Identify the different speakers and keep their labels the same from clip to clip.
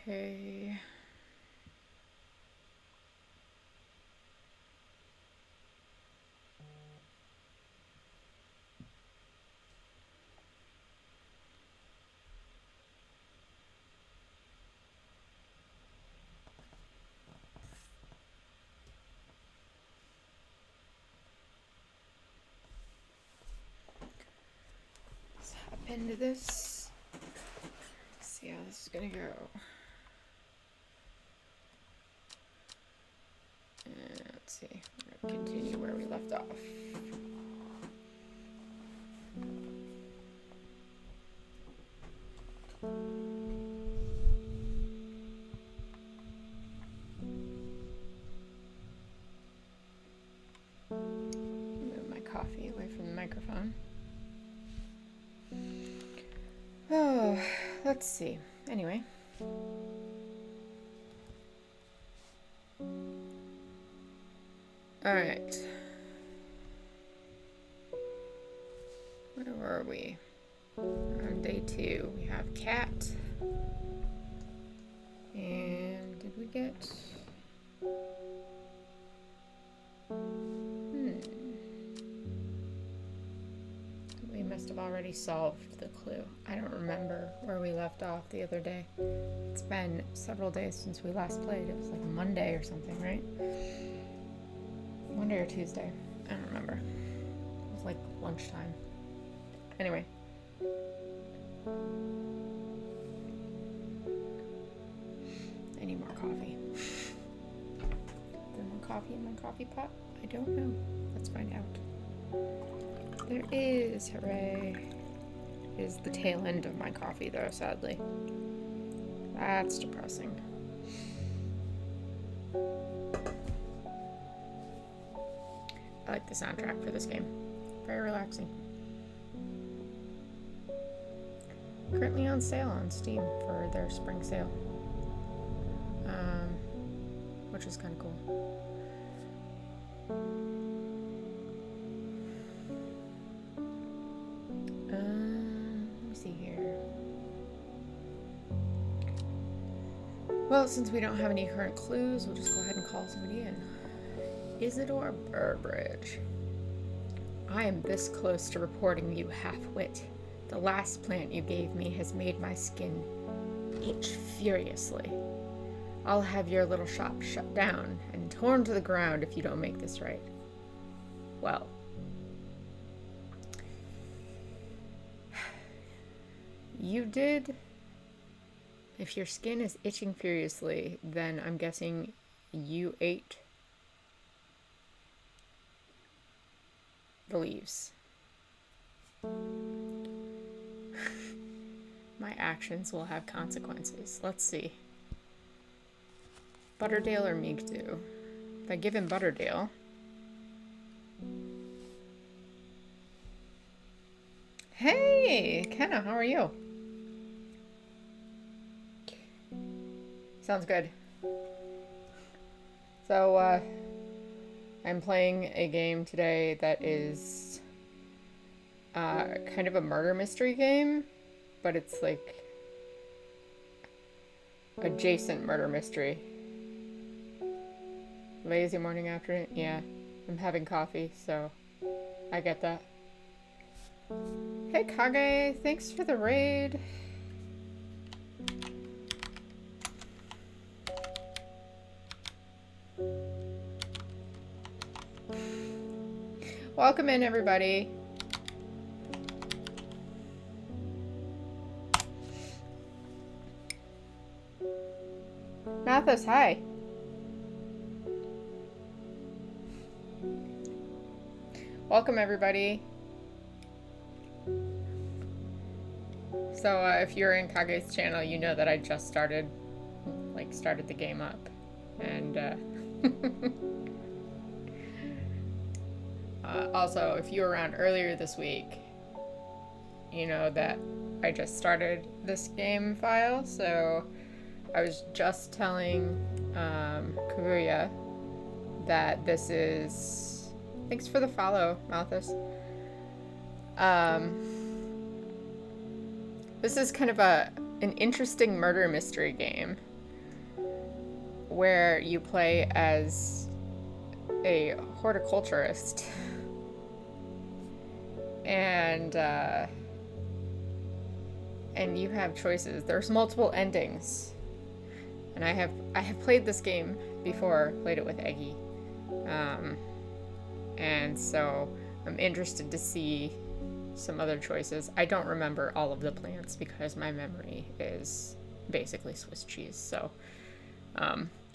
Speaker 1: Okay. Let's hop into this. See how this is gonna go. And let's see. We're gonna continue where we left off. Move my coffee away from the microphone. Oh, let's see. Anyway. All right. Where were we? On day 2, we have cat. And did we get... We must have already solved the clue. I don't remember where we left off the other day. It's been several days since we last played. It was like Monday or something, right? Monday or Tuesday. I don't remember. It was like lunchtime. Anyway. I need more coffee. Is there more coffee in my coffee pot? I don't know. Let's find out. There is. Hooray. It is the tail end of my coffee, though, sadly. That's depressing. I like the soundtrack for this game. Very relaxing. Currently on sale on Steam for their spring sale. Which is kind of cool. Let me see here. Well, since we don't have any current clues, we'll just go ahead and call somebody in. Isidore Burbridge. I am this close to reporting you half-wit. The last plant you gave me has made my skin itch furiously. I'll have your little shop shut down and torn to the ground if you don't make this right. Well, you did. If your skin is itching furiously, then I'm guessing you ate the leaves. My actions will have consequences. Let's see. Butterdale or Migdu? If I give him Butterdale... Hey, Kenna, how are you? Sounds good. So, I'm playing a game today that is kind of a murder mystery game, but it's like adjacent murder mystery. Lazy morning afternoon? Yeah, I'm having coffee, so I get that. Hey Kage, thanks for the raid. Welcome in, everybody. Mathis, hi. Welcome, everybody. So, if you're in Kage's channel, you know that I just started the game up. And, also, if you were around earlier this week, you know that I just started this game file, so I was just telling Kaguya that this is... Thanks for the follow, Malthus. This is kind of an interesting murder mystery game. where you play as a horticulturist. And you have choices. There's multiple endings. And I have played this game before, played it with Eggy. And so I'm interested to see some other choices. I don't remember all of the plants because my memory is basically Swiss cheese. So,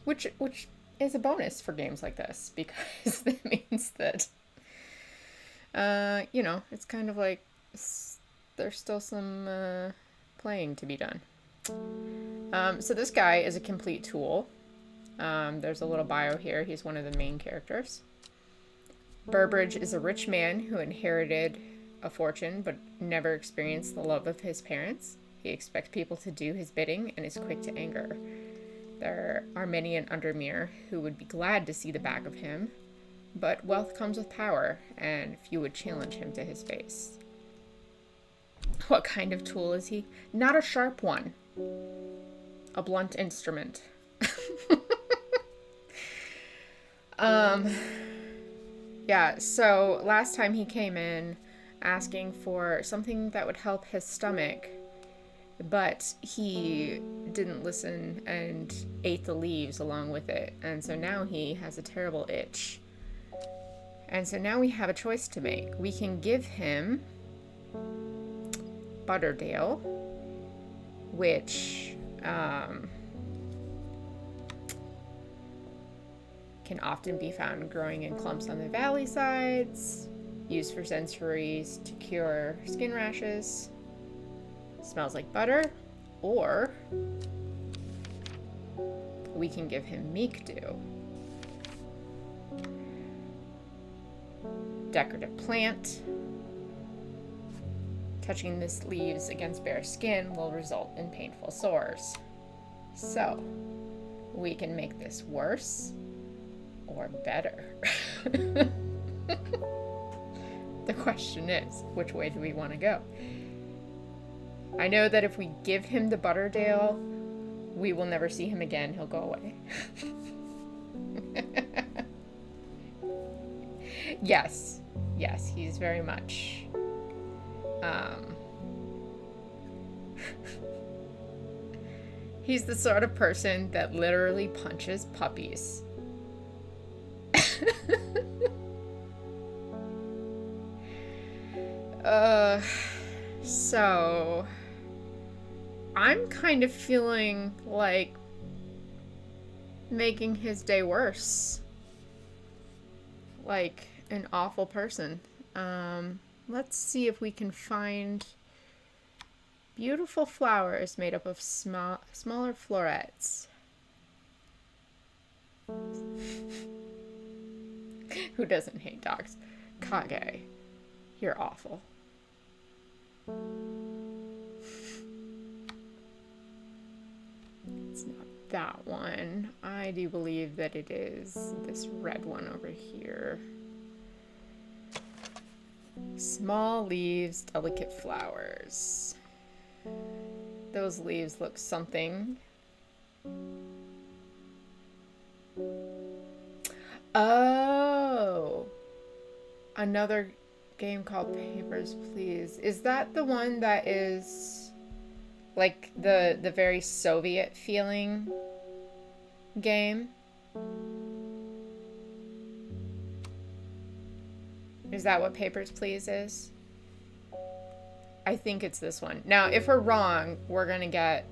Speaker 1: which is a bonus for games like this because that means that, it's kind of like there's still some playing to be done. So this guy is a complete tool. There's a little bio here. He's one of the main characters. Burbridge is a rich man who inherited a fortune but never experienced the love of his parents. He expects people to do his bidding and is quick to anger. There are many in Undermere who would be glad to see the back of him, but wealth comes with power, and few would challenge him to his face. What kind of tool is he? Not a sharp one. A blunt instrument. Yeah, so last time he came in asking for something that would help his stomach, but he didn't listen and ate the leaves along with it. And so now he has a terrible itch. And so now we have a choice to make. We can give him Butterdale, which can often be found growing in clumps on the valley sides, used for centuries to cure skin rashes, smells like butter, or we can give him Meek Dew. Decorative plant. Touching the leaves against bare skin will result in painful sores. So, we can make this worse or better. The question is, which way do we want to go? I know that if we give him the Butterdale, we will never see him again. He'll go away. Yes, he's very much he's the sort of person that literally punches puppies. So I'm kind of feeling like making his day worse. Like an awful person. Let's see if we can find beautiful flowers made up of smaller florets. Who doesn't hate dogs? Kage, you're awful. It's not that one. I do believe that it is this red one over here. Small leaves, delicate flowers. Those leaves look something. Oh! Another game called Papers, Please. Is that the one that is like the very Soviet feeling game? Is that what Papers, Please is? I think it's this one. Now, if we're wrong, we're gonna get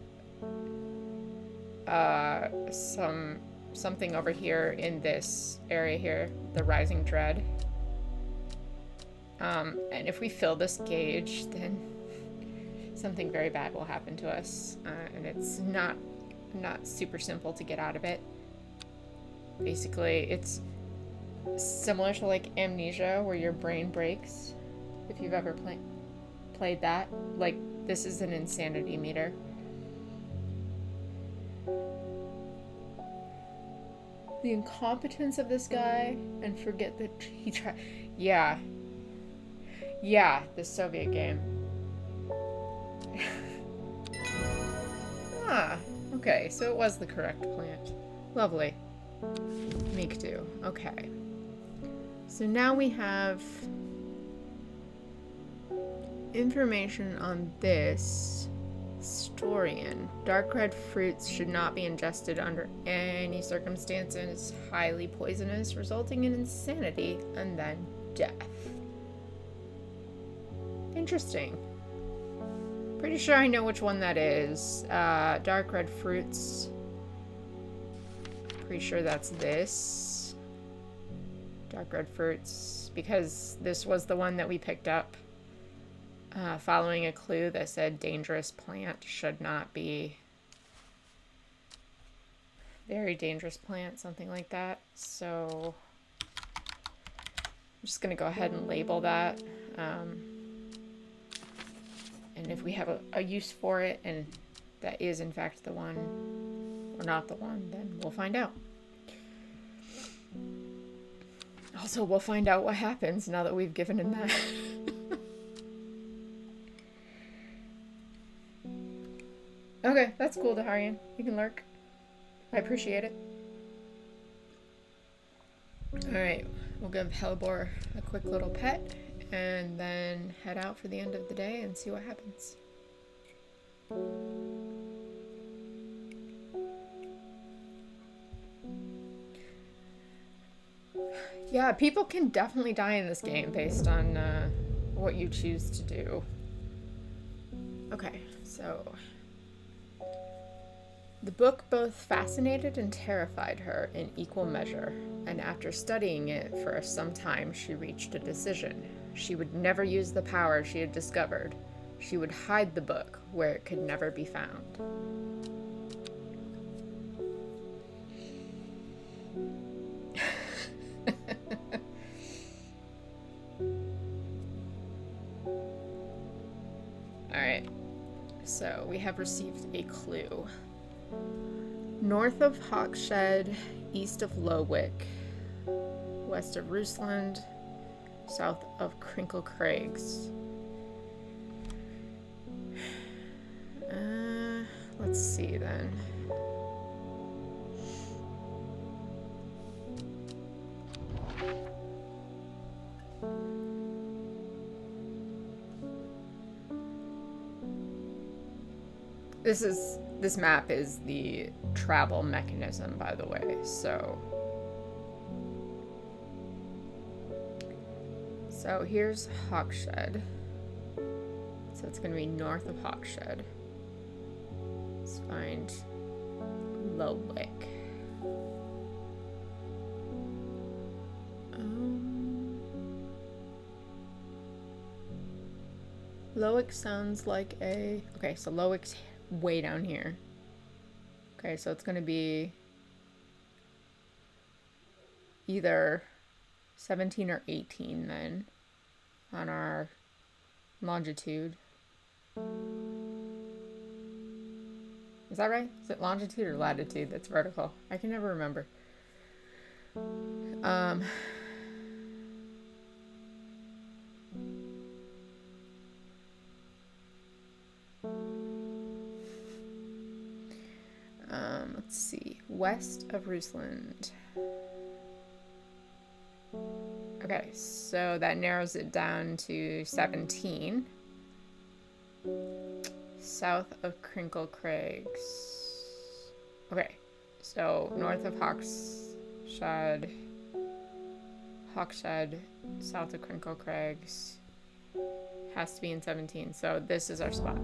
Speaker 1: something over here in this area here, the Rising Dread. And if we fill this gauge, then something very bad will happen to us, and it's not super simple to get out of it. Basically, it's similar to like Amnesia, where your brain breaks. If you've ever played that, like, this is an insanity meter. The incompetence of this guy, and forget that he tried. Yeah, the Soviet game. Ah, okay, so it was the correct plant. Lovely. Make do. Okay. So now we have information on this. Historian. Dark red fruits should not be ingested under any circumstances. Highly poisonous, resulting in insanity and then death. Interesting. Pretty sure I know which one that is. Dark red fruits. Pretty sure that's this. Dark red fruits. Because this was the one that we picked up. Following a clue that said dangerous plant should not be. Very dangerous plant, something like that. So I'm just going to go ahead and label that. And if we have a use for it, and that is in fact the one, or not the one, then we'll find out. Also, we'll find out what happens now that we've given him that. Okay, that's cool, Daharian. You can lurk. I appreciate it. Alright, we'll give Hellebore a quick little pet, and then head out for the end of the day and see what happens. Yeah, people can definitely die in this game based on what you choose to do. Okay, so the book both fascinated and terrified her in equal measure, and after studying it for some time, she reached a decision. She would never use the power she had discovered. She would hide the book where it could never be found. Alright, so we have received a clue. North of Hawkshed, east of Lowick, west of Rusland, south of Crinkle Craigs. Let's see then. This map is the travel mechanism, by the way, so here's Hawkshed. So it's going to be north of Hawkshed. Let's find Lowick. Lowick sounds like a... Okay, so Lowick's way down here. Okay, so it's going to be either 17 or 18 then on our longitude. Is that right? Is it longitude or latitude that's vertical? I can never remember. Let's see. West of Rusland. Okay, so that narrows it down to 17. South of Crinkle Craigs. Okay, so north of Hawkshed, south of Crinkle Craigs. Has to be in 17, so this is our spot.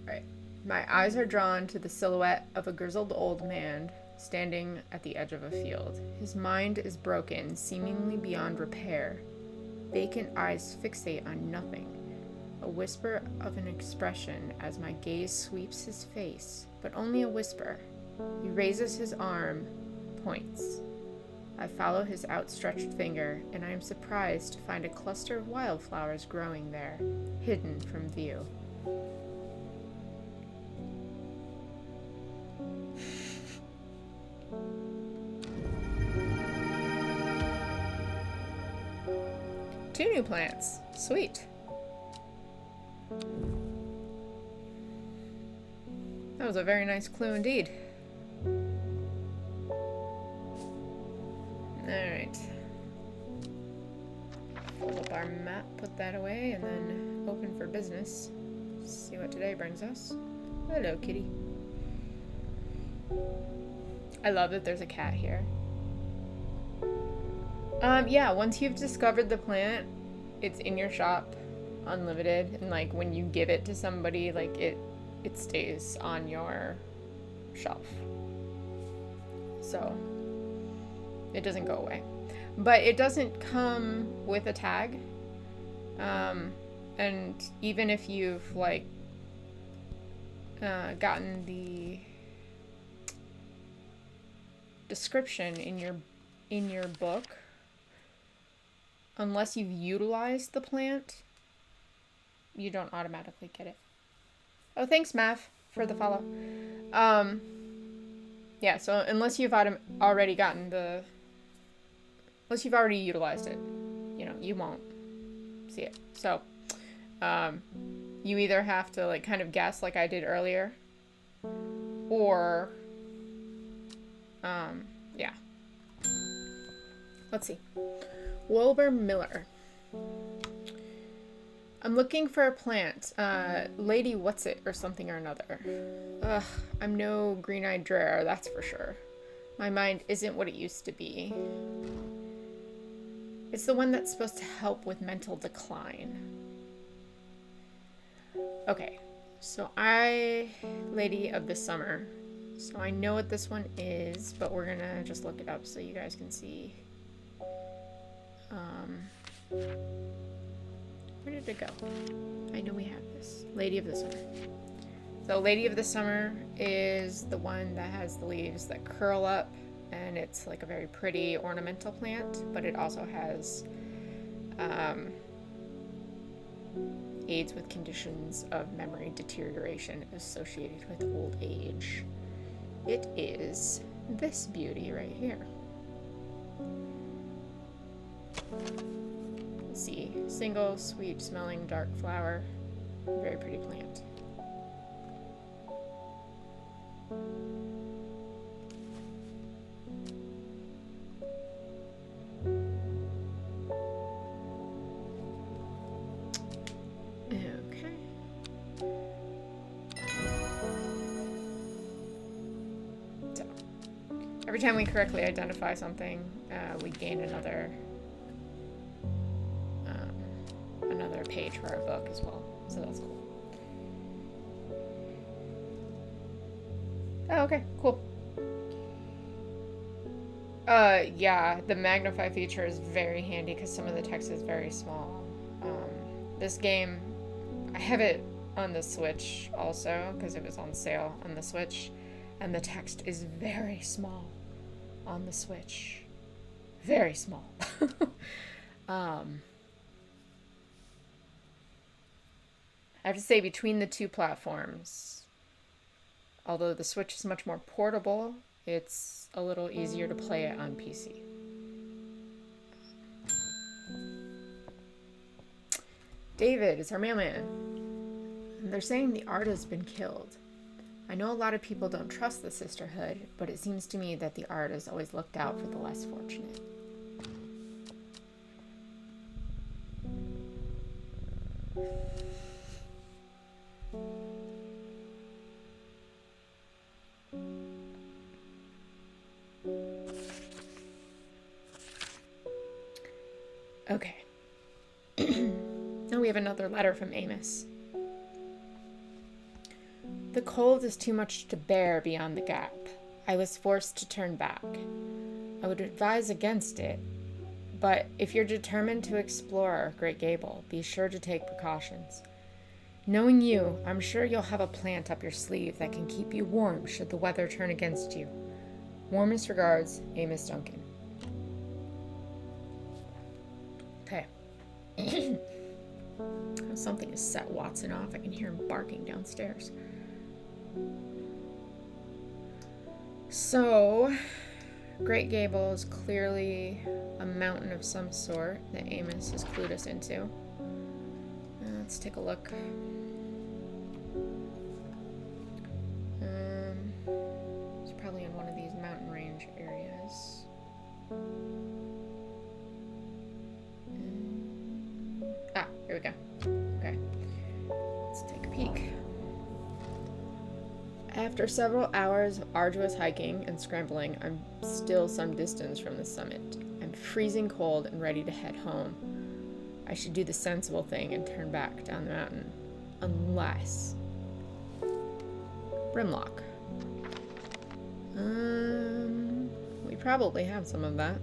Speaker 1: Alright. My eyes are drawn to the silhouette of a grizzled old man standing at the edge of a field. His mind is broken, seemingly beyond repair. Vacant eyes fixate on nothing. A whisper of an expression as my gaze sweeps his face, but only a whisper. He raises his arm, points. I follow his outstretched finger, and I am surprised to find a cluster of wildflowers growing there, hidden from view. Two new plants. Sweet. That was a very nice clue indeed. Alright. Fold up our map, put that away, and then open for business. See what today brings us. Hello, kitty. I love that there's a cat here. Yeah, once you've discovered the plant, it's in your shop, unlimited, and like when you give it to somebody, like it stays on your shelf. So it doesn't go away. But it doesn't come with a tag. And even if you've like gotten the description in your book, unless you've utilized the plant, you don't automatically get it. Oh, thanks, Mav, for the follow. Yeah, so unless you've already gotten the... Unless you've already utilized it, you know, you won't see it. So, you either have to, like, kind of guess like I did earlier, or, yeah. Let's see. Wilbur Miller. I'm looking for a plant. Lady What's It or something or another. Ugh, I'm no green-eyed drear, that's for sure. My mind isn't what it used to be. It's the one that's supposed to help with mental decline. Okay, so Lady of the Summer. So I know what this one is, but we're gonna just look it up so you guys can see. Where did it go? I know we have this. Lady of the Summer. So Lady of the Summer is the one that has the leaves that curl up, and it's like a very pretty ornamental plant, but it also has aids with conditions of memory deterioration associated with old age. It is this beauty right here. Let's see. Single, sweet smelling, dark flower. Very pretty plant. Okay. So, every time we correctly identify something, we gain another page for our book as well. So that's cool. Oh, okay, cool. Yeah, the magnify feature is very handy because some of the text is very small. This game, I have it on the Switch also because it was on sale on the Switch, and the text is very small on the Switch. Very small. I have to say, between the two platforms, although the Switch is much more portable, it's a little easier to play it on PC. David is our mailman. And they're saying the art has been killed. I know a lot of people don't trust the sisterhood, but it seems to me that the art has always looked out for the less fortunate. Okay. Now we have another letter from Amos. The cold is too much to bear beyond the gap. I was forced to turn back. I would advise against it, but if you're determined to explore Great Gable, be sure to take precautions. Knowing you, I'm sure you'll have a plant up your sleeve that can keep you warm should the weather turn against you. Warmest regards, Amos Duncan. Okay. Something has set Watson off. I can hear him barking downstairs. So, Great Gable is clearly a mountain of some sort that Amos has clued us into. Let's take a look. Here we go. Okay. Let's take a peek. After several hours of arduous hiking and scrambling, I'm still some distance from the summit. I'm freezing cold and ready to head home. I should do the sensible thing and turn back down the mountain. Unless... Brimlock. We probably have some of that.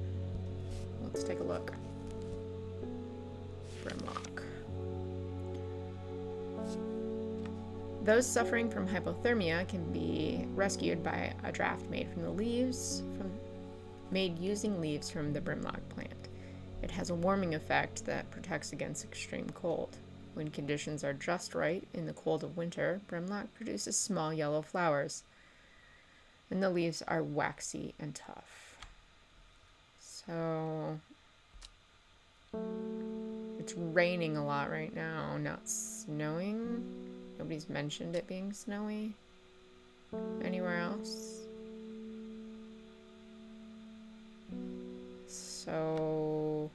Speaker 1: Let's take a look. Brimlock. Those suffering from hypothermia can be rescued by a draft made using leaves from the brimlock plant. It has a warming effect that protects against extreme cold. When conditions are just right in the cold of winter, brimlock produces small yellow flowers, and the leaves are waxy and tough. So it's raining a lot right now, not snowing. Nobody's mentioned it being snowy anywhere else. So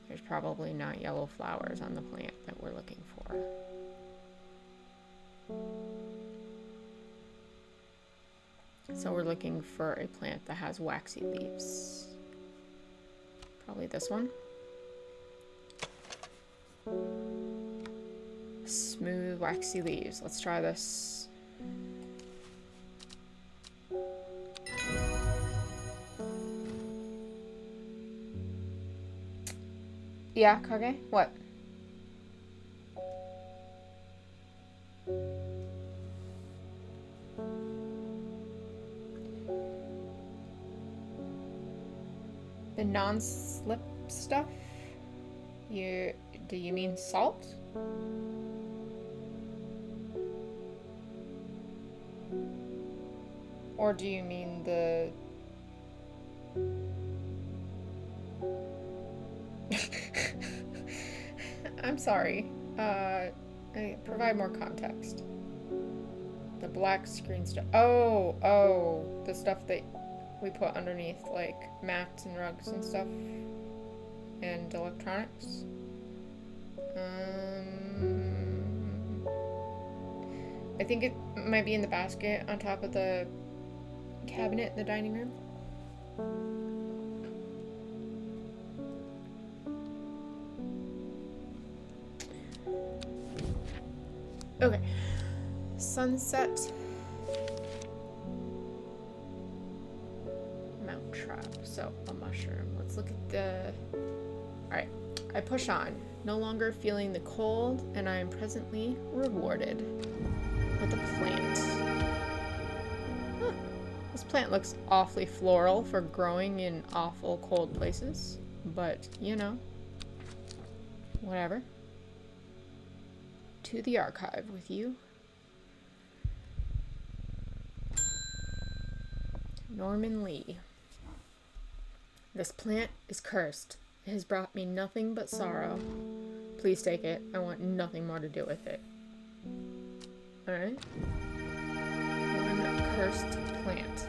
Speaker 1: there's probably not yellow flowers on the plant that we're looking for. So we're looking for a plant that has waxy leaves. Probably this one. Smooth, waxy leaves. Let's try this. Yeah, Kage? What? The non-slip stuff? Do you mean salt? Or do you mean the... I'm sorry. Provide more context. The black screen stuff. Oh, the stuff that we put underneath, like mats and rugs and stuff, and electronics. I think it might be in the basket on top of the cabinet in the dining room. Okay. Sunset. Mount trap. So, a mushroom. Let's look at the... Alright. I push on, no longer feeling the cold, and I am presently rewarded with a plant. Huh. This plant looks awfully floral for growing in awful cold places, but, you know, whatever. To the archive with you. Norman Lee. This plant is cursed. It has brought me nothing but sorrow. Please take it. I want nothing more to do with it. Alright. One cursed plant.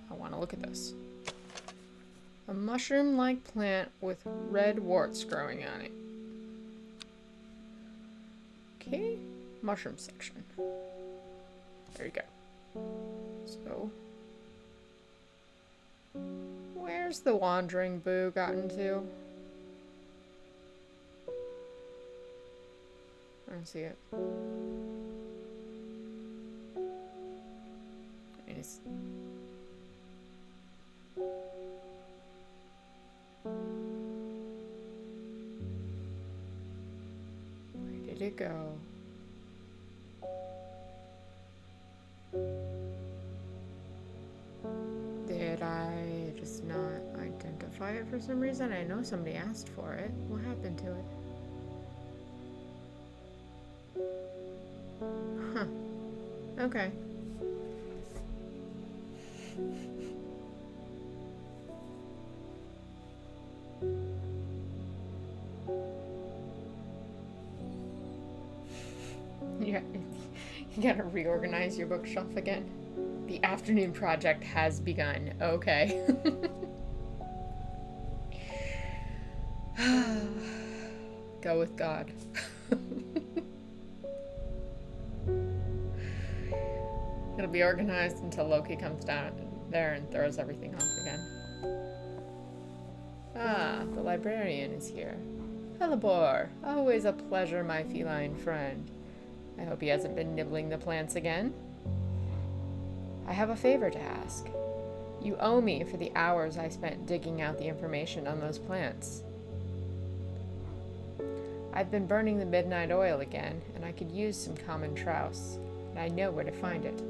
Speaker 1: I want to look at this. A mushroom-like plant with red warts growing on it. Okay. Mushroom section. There you go. So... where's the wandering boo gotten to? I don't see it. Nice. Where did it go? Did I just not identify it for some reason? I know somebody asked for it. What happened to it? Huh. Okay. Yeah, you gotta reorganize your bookshelf again. The afternoon project has begun. Okay. Go with God. It'll be organized until Loki comes down there and throws everything off again. Ah, the librarian is here. Hellebore, always a pleasure, my feline friend. I hope he hasn't been nibbling the plants again. I have a favor to ask. You owe me for the hours I spent digging out the information on those plants. I've been burning the midnight oil again, and I could use some common trouse, and I know where to find it.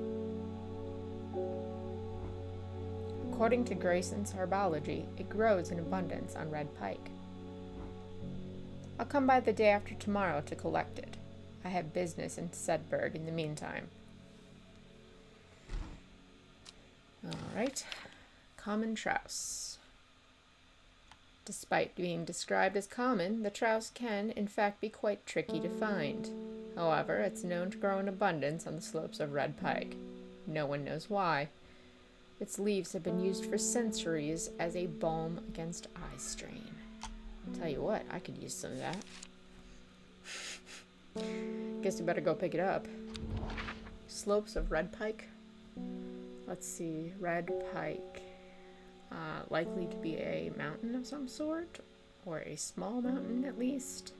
Speaker 1: According to Grayson's herbology, it grows in abundance on red pike. I'll come by the day after tomorrow to collect it. I have business in Sedberg in the meantime. Alright. Common trouse. Despite being described as common, the trouse can, in fact, be quite tricky to find. However, it's known to grow in abundance on the slopes of red pike. No one knows why. Its leaves have been used for centuries as a balm against eye strain. Tell you what, I could use some of that. Guess you better go pick it up. Slopes of red pike. Let's see, red pike. Likely to be a mountain of some sort, or a small mountain at least.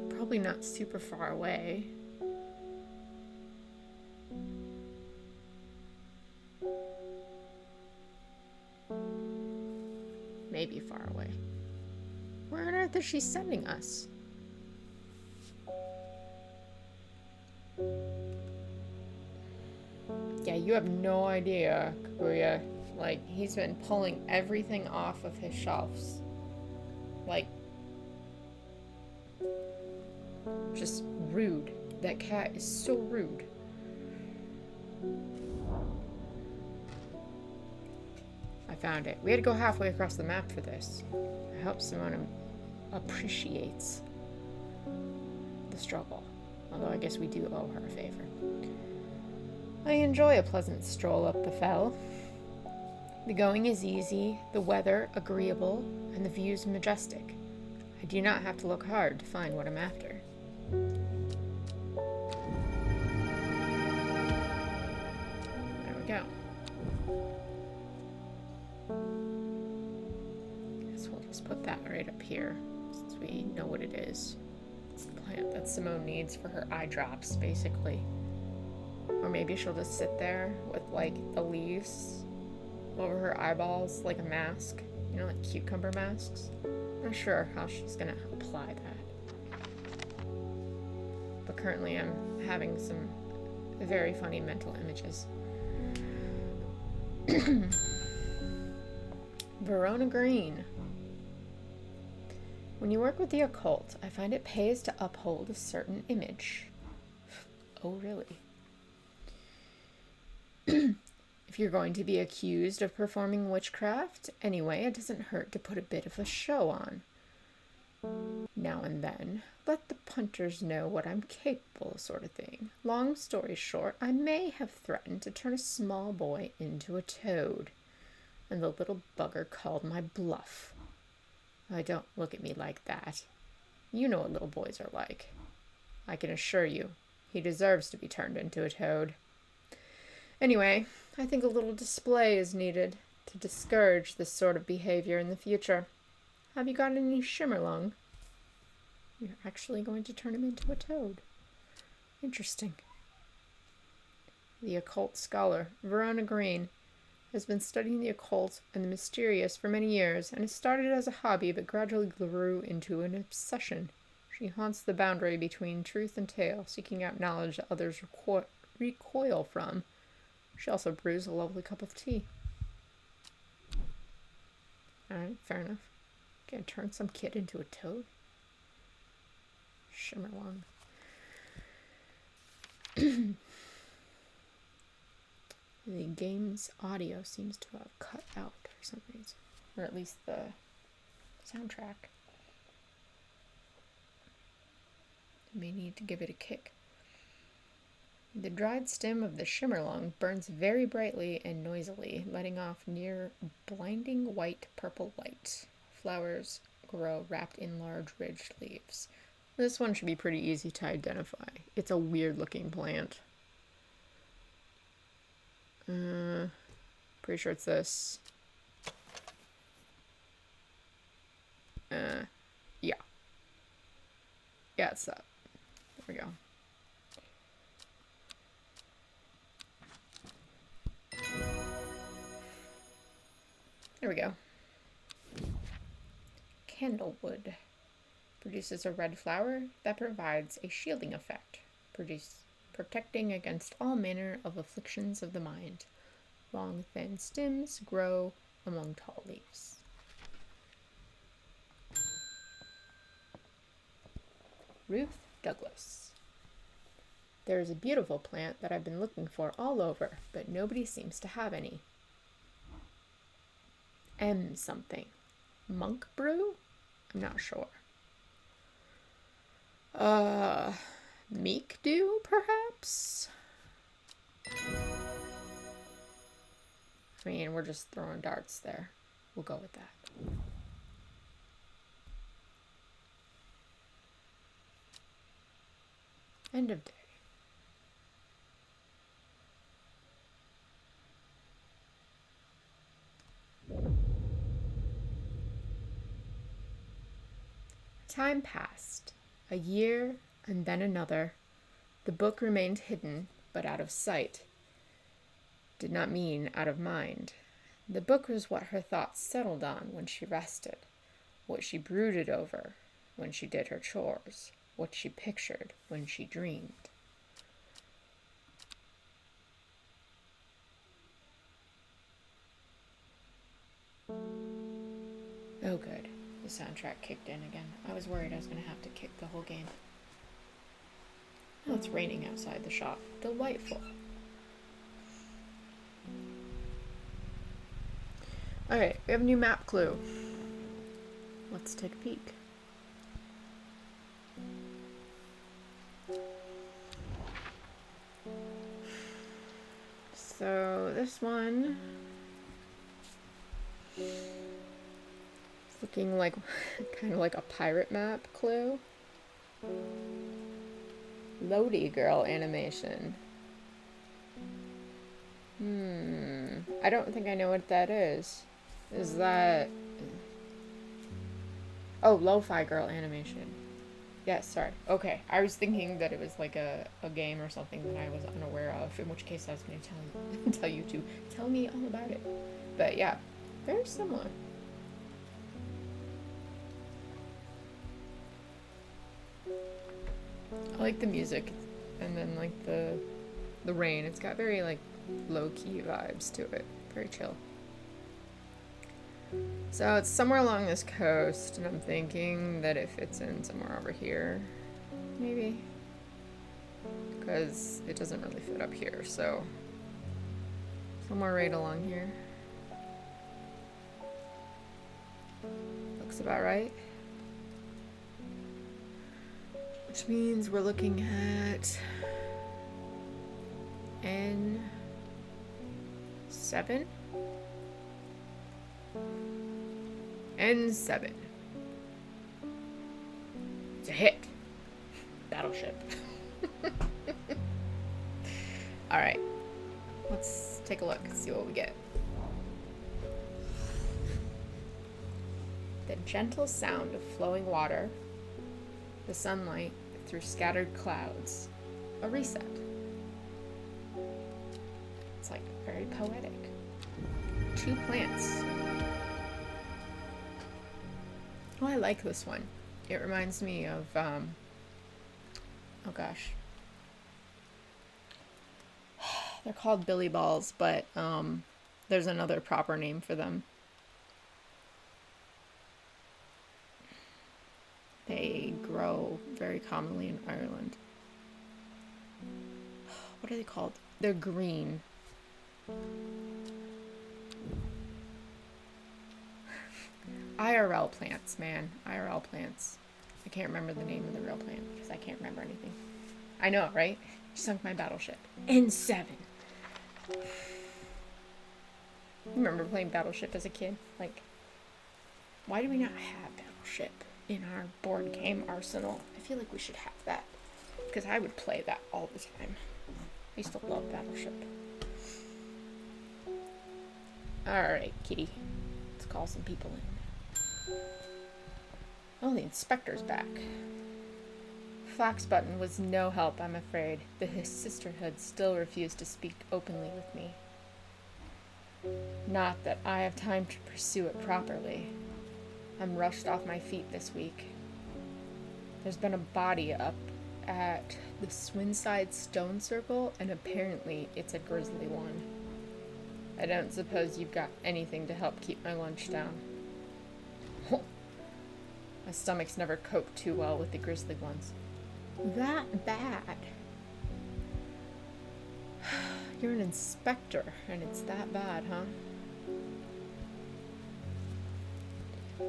Speaker 1: Probably not super far away. Maybe far away. Where on earth is she sending us? Yeah, you have no idea, Kaguya. Like, he's been pulling everything off of his shelves. Like, just rude. That cat is so rude. I found it. We had to go halfway across the map for this. I hope Simona appreciates the struggle. Although I guess we do owe her a favor. I enjoy a pleasant stroll up the fell. The going is easy, the weather agreeable, and the views majestic. I do not have to look hard to find what I'm after. There we go. Guess we'll just put that right up here, since we know what it is. It's the plant that Simone needs for her eye drops, basically. Or maybe she'll just sit there with, like, the leaves over her eyeballs like a mask. You know, like cucumber masks. I'm not sure how she's gonna apply that. But currently I'm having some very funny mental images. Verona Green. When you work with the occult, I find it pays to uphold a certain image. Oh, really? If you're going to be accused of performing witchcraft, anyway, it doesn't hurt to put a bit of a show on. Now and then, let the punters know what I'm capable of, sort of thing. Long story short, I may have threatened to turn a small boy into a toad, and the little bugger called my bluff. I don't look at me like that. You know what little boys are like. I can assure you, he deserves to be turned into a toad. Anyway, I think a little display is needed to discourage this sort of behavior in the future. Have you got any shimmerlung? You're actually going to turn him into a toad. Interesting. The occult scholar, Verona Green, has been studying the occult and the mysterious for many years, and it started as a hobby but gradually grew into an obsession. She haunts the boundary between truth and tale, seeking out knowledge that others recoil from. She also brews a lovely cup of tea. Alright, fair enough. Gonna turn some kid into a toad? Shimmerlung. The game's audio seems to have cut out for some reason. Or at least the soundtrack. You may need to give it a kick. The dried stem of the shimmerlung burns very brightly and noisily, letting off near blinding white-purple light. Flowers grow wrapped in large ridged leaves. This one should be pretty easy to identify. It's a weird-looking plant. Pretty sure it's this. Yeah. Yeah, it's that. There we go. There we go. Candlewood produces a red flower that provides a shielding effect, protecting against all manner of afflictions of the mind. Long, thin stems grow among tall leaves. Ruth Douglas. There is a beautiful plant that I've been looking for all over, but nobody seems to have any. M something. Monk brew? I'm not sure. Meek dew, perhaps? I mean, we're just throwing darts there. We'll go with that. End of day. Time passed. A year, and then another. The book remained hidden, but out of sight. Did not mean out of mind. The book was what her thoughts settled on when she rested, what she brooded over when she did her chores, what she pictured when she dreamed. Oh, good. The soundtrack kicked in again. I was worried I was going to have to kick the whole game. Oh, it's raining outside the shop. Delightful. Alright, we have a new map clue. Let's take a peek. So this one is looking like kind of like a pirate map clue. Lodi girl animation. I don't think I know what that is. Is that... Oh, lo-fi girl animation. Yes, sorry. Okay, I was thinking that it was like a game or something that I was unaware of, in which case I was going to tell you to tell me all about it. But yeah, very similar. I like the music, and then like the rain. It's got very like low-key vibes to it. Very chill. So it's somewhere along this coast, and I'm thinking that it fits in somewhere over here, maybe, because it doesn't really fit up here, so somewhere right along here. Looks about right. Which means we're looking at N7? N7. It's a hit. Battleship. Alright. Let's take a look and see what we get. The gentle sound of flowing water, the sunlight through scattered clouds, a reset. It's like very poetic. 2 plants. Oh, I like this one. It reminds me of, oh gosh. They're called billy balls, but there's another proper name for them. They grow very commonly in Ireland. What are they called? They're green. IRL plants, man. IRL plants. I can't remember the name of the real plant because I can't remember anything. I know, right? Sunk my battleship. N7. Remember playing Battleship as a kid? Like, why do we not have Battleship in our board game arsenal? I feel like we should have that. Because I would play that all the time. I used to love Battleship. Alright, kitty. Let's call some people in. Oh, the inspector's back. Foxbutton was no help, I'm afraid. The sisterhood still refused to speak openly with me. Not that I have time to pursue it properly. I'm rushed off my feet this week. There's been a body up at the Swinside Stone Circle, and apparently it's a grisly one. I don't suppose you've got anything to help keep my lunch down. My stomach's never coped too well with the grisly ones. That bad? You're an inspector, and it's that bad, huh?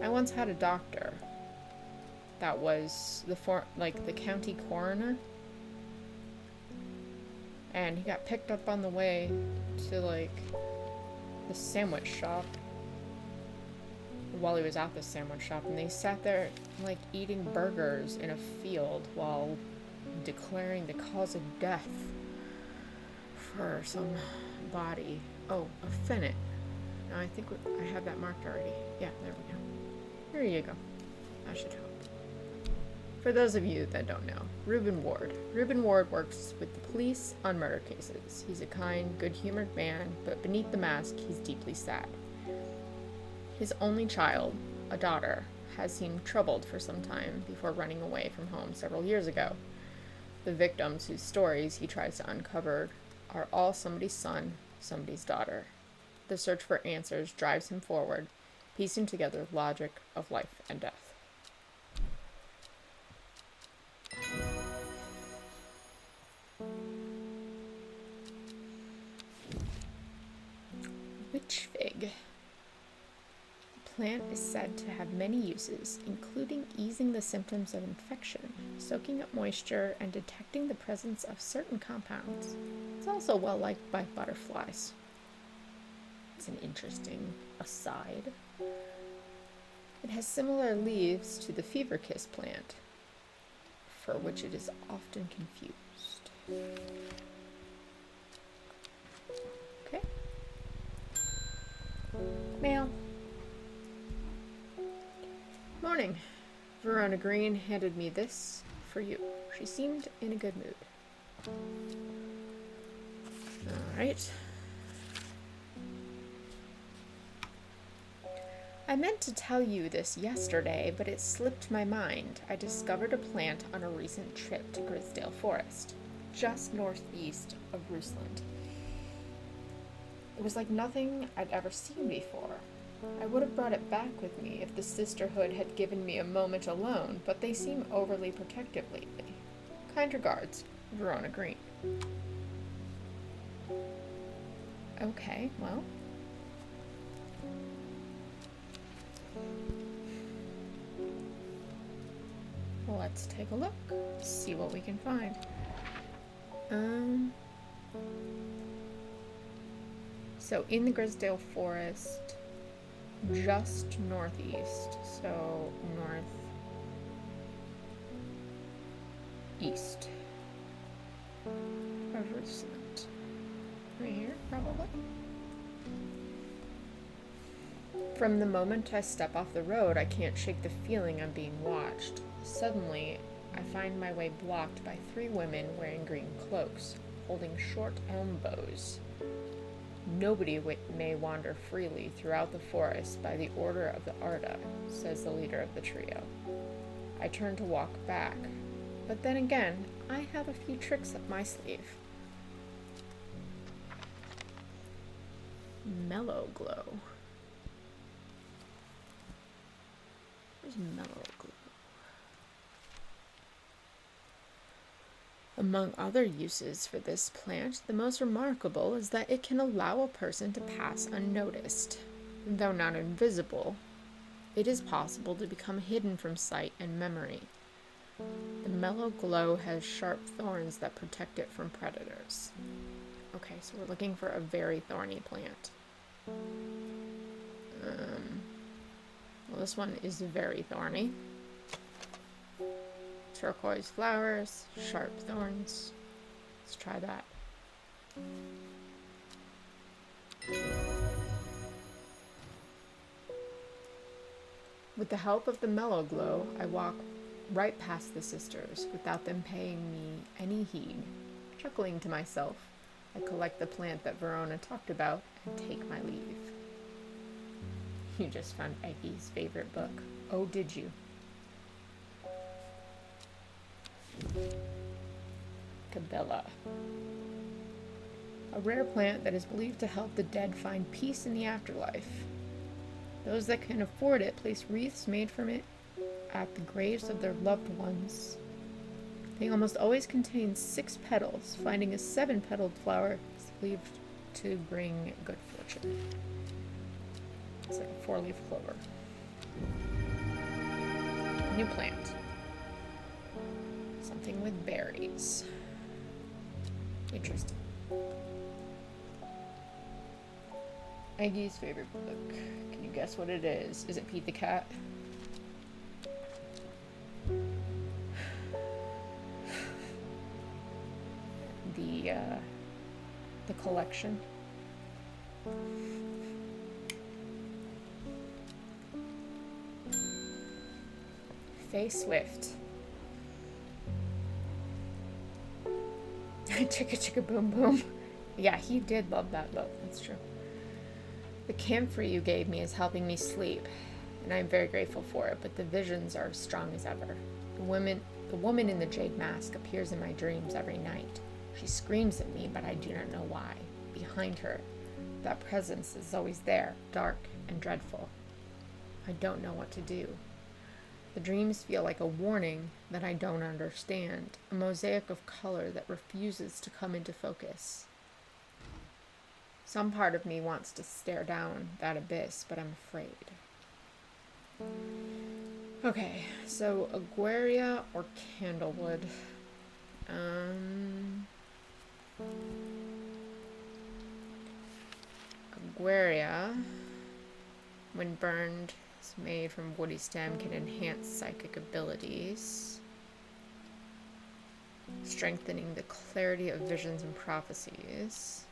Speaker 1: I once had a doctor that was the county coroner, and he got picked up on the way to the sandwich shop while he was at the sandwich shop, and they sat there eating burgers in a field while declaring the cause of death for some body. Oh, a Fennec. Now I think I have that marked already. Yeah, there we go. There you go. That should help. For those of you that don't know, Reuben Ward. Reuben Ward works with the police on murder cases. He's a kind, good-humored man, but beneath the mask, he's deeply sad. His only child, a daughter, has seemed troubled for some time before running away from home several years ago. The victims whose stories he tries to uncover are all somebody's son, somebody's daughter. The search for answers drives him forward, piecing together logic of life and death. Witch fig. The plant is said to have many uses, including easing the symptoms of infection, soaking up moisture, and detecting the presence of certain compounds. It's also well liked by butterflies. It's an interesting aside. It has similar leaves to the fever kiss plant, for which it is often confused. Okay. Mail. Morning. Verona Green handed me this for you. She seemed in a good mood. Alright. I meant to tell you this yesterday, but it slipped my mind. I discovered a plant on a recent trip to Grisdale Forest, just northeast of Rusland. It was like nothing I'd ever seen before. I would have brought it back with me if the sisterhood had given me a moment alone, but they seem overly protective lately. Kind regards, Verona Green. Okay, well. Let's take a look, see what we can find. So in the Grisdale Forest, just northeast, so northeast of Rusland. Right here, probably. From the moment I step off the road, I can't shake the feeling I'm being watched. Suddenly, I find my way blocked by 3 women wearing green cloaks, holding short elm bows. Nobody may wander freely throughout the forest by the order of the Arda, says the leader of the trio. I turn to walk back, but then again, I have a few tricks up my sleeve. Mellow Glow. Where's Mellow Glow? Among other uses for this plant, the most remarkable is that it can allow a person to pass unnoticed. Though not invisible, it is possible to become hidden from sight and memory. The mellow glow has sharp thorns that protect it from predators. Okay, so we're looking for a very thorny plant. Well, this one is very thorny. Turquoise flowers, sharp thorns. Let's try that. With the help of the mellow glow, I walk right past the sisters without them paying me any heed. Chuckling to myself, I collect the plant that Verona talked about and take my leave. You just found Eggy's favorite book. Oh, did you? Cabela. A rare plant that is believed to help the dead find peace in the afterlife. Those that can afford it place wreaths made from it at the graves of their loved ones. They almost always contain 6 petals. Finding a 7-petaled flower is believed to bring good fortune. It's like a 4-leaf clover. New plant. Something with berries. Interesting. Eggy's favorite book. Can you guess what it is? Is it Pete the Cat? The collection. Faye Swift. Chicka chicka boom boom. Yeah, he did love that book. That's true. The camphor you gave me is helping me sleep, and I'm very grateful for it, but the visions are as strong as ever. The woman in the jade mask appears in my dreams every night. She screams at me, but I do not know why. Behind her, that presence is always there, dark and dreadful. I don't know what to do. The dreams feel like a warning that I don't understand, a mosaic of color that refuses to come into focus. Some part of me wants to stare down that abyss, but I'm afraid. Okay, so Aguaria or Candlewood. Aguaria, when burned, is made from woody stem, can enhance psychic abilities, strengthening the clarity of visions and prophecies.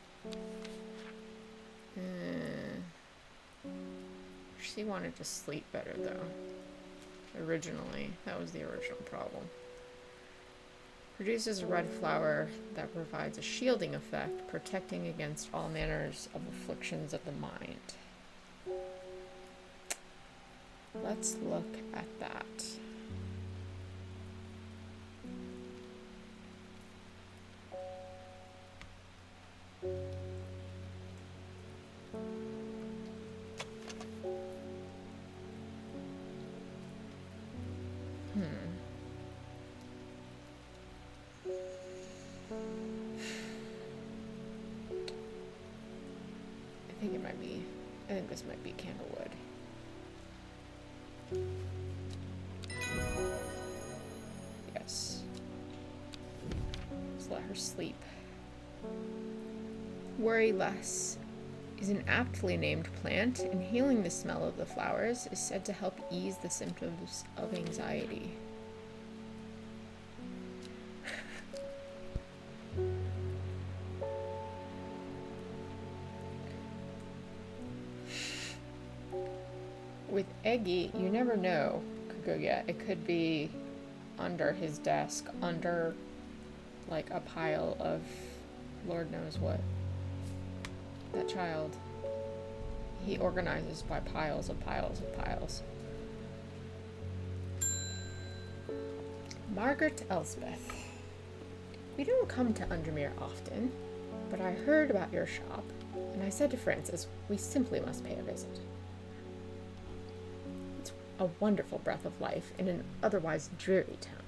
Speaker 1: She wanted to sleep better, though. Originally, that was the original problem. Produces a red flower that provides a shielding effect, protecting against all manners of afflictions of the mind. Let's look at that. I think this might be Candlewood. Yes. Let's let her sleep. Worry less is an aptly named plant. Inhaling the smell of the flowers is said to help ease the symptoms of anxiety. With Eggy, you never know. Could go yet. It could be under his desk, under like a pile of Lord knows what. That child. He organizes by piles of piles of piles. Margaret Elspeth. We don't come to Undermere often, but I heard about your shop, and I said to Francis, we simply must pay a visit. A wonderful breath of life in an otherwise dreary town.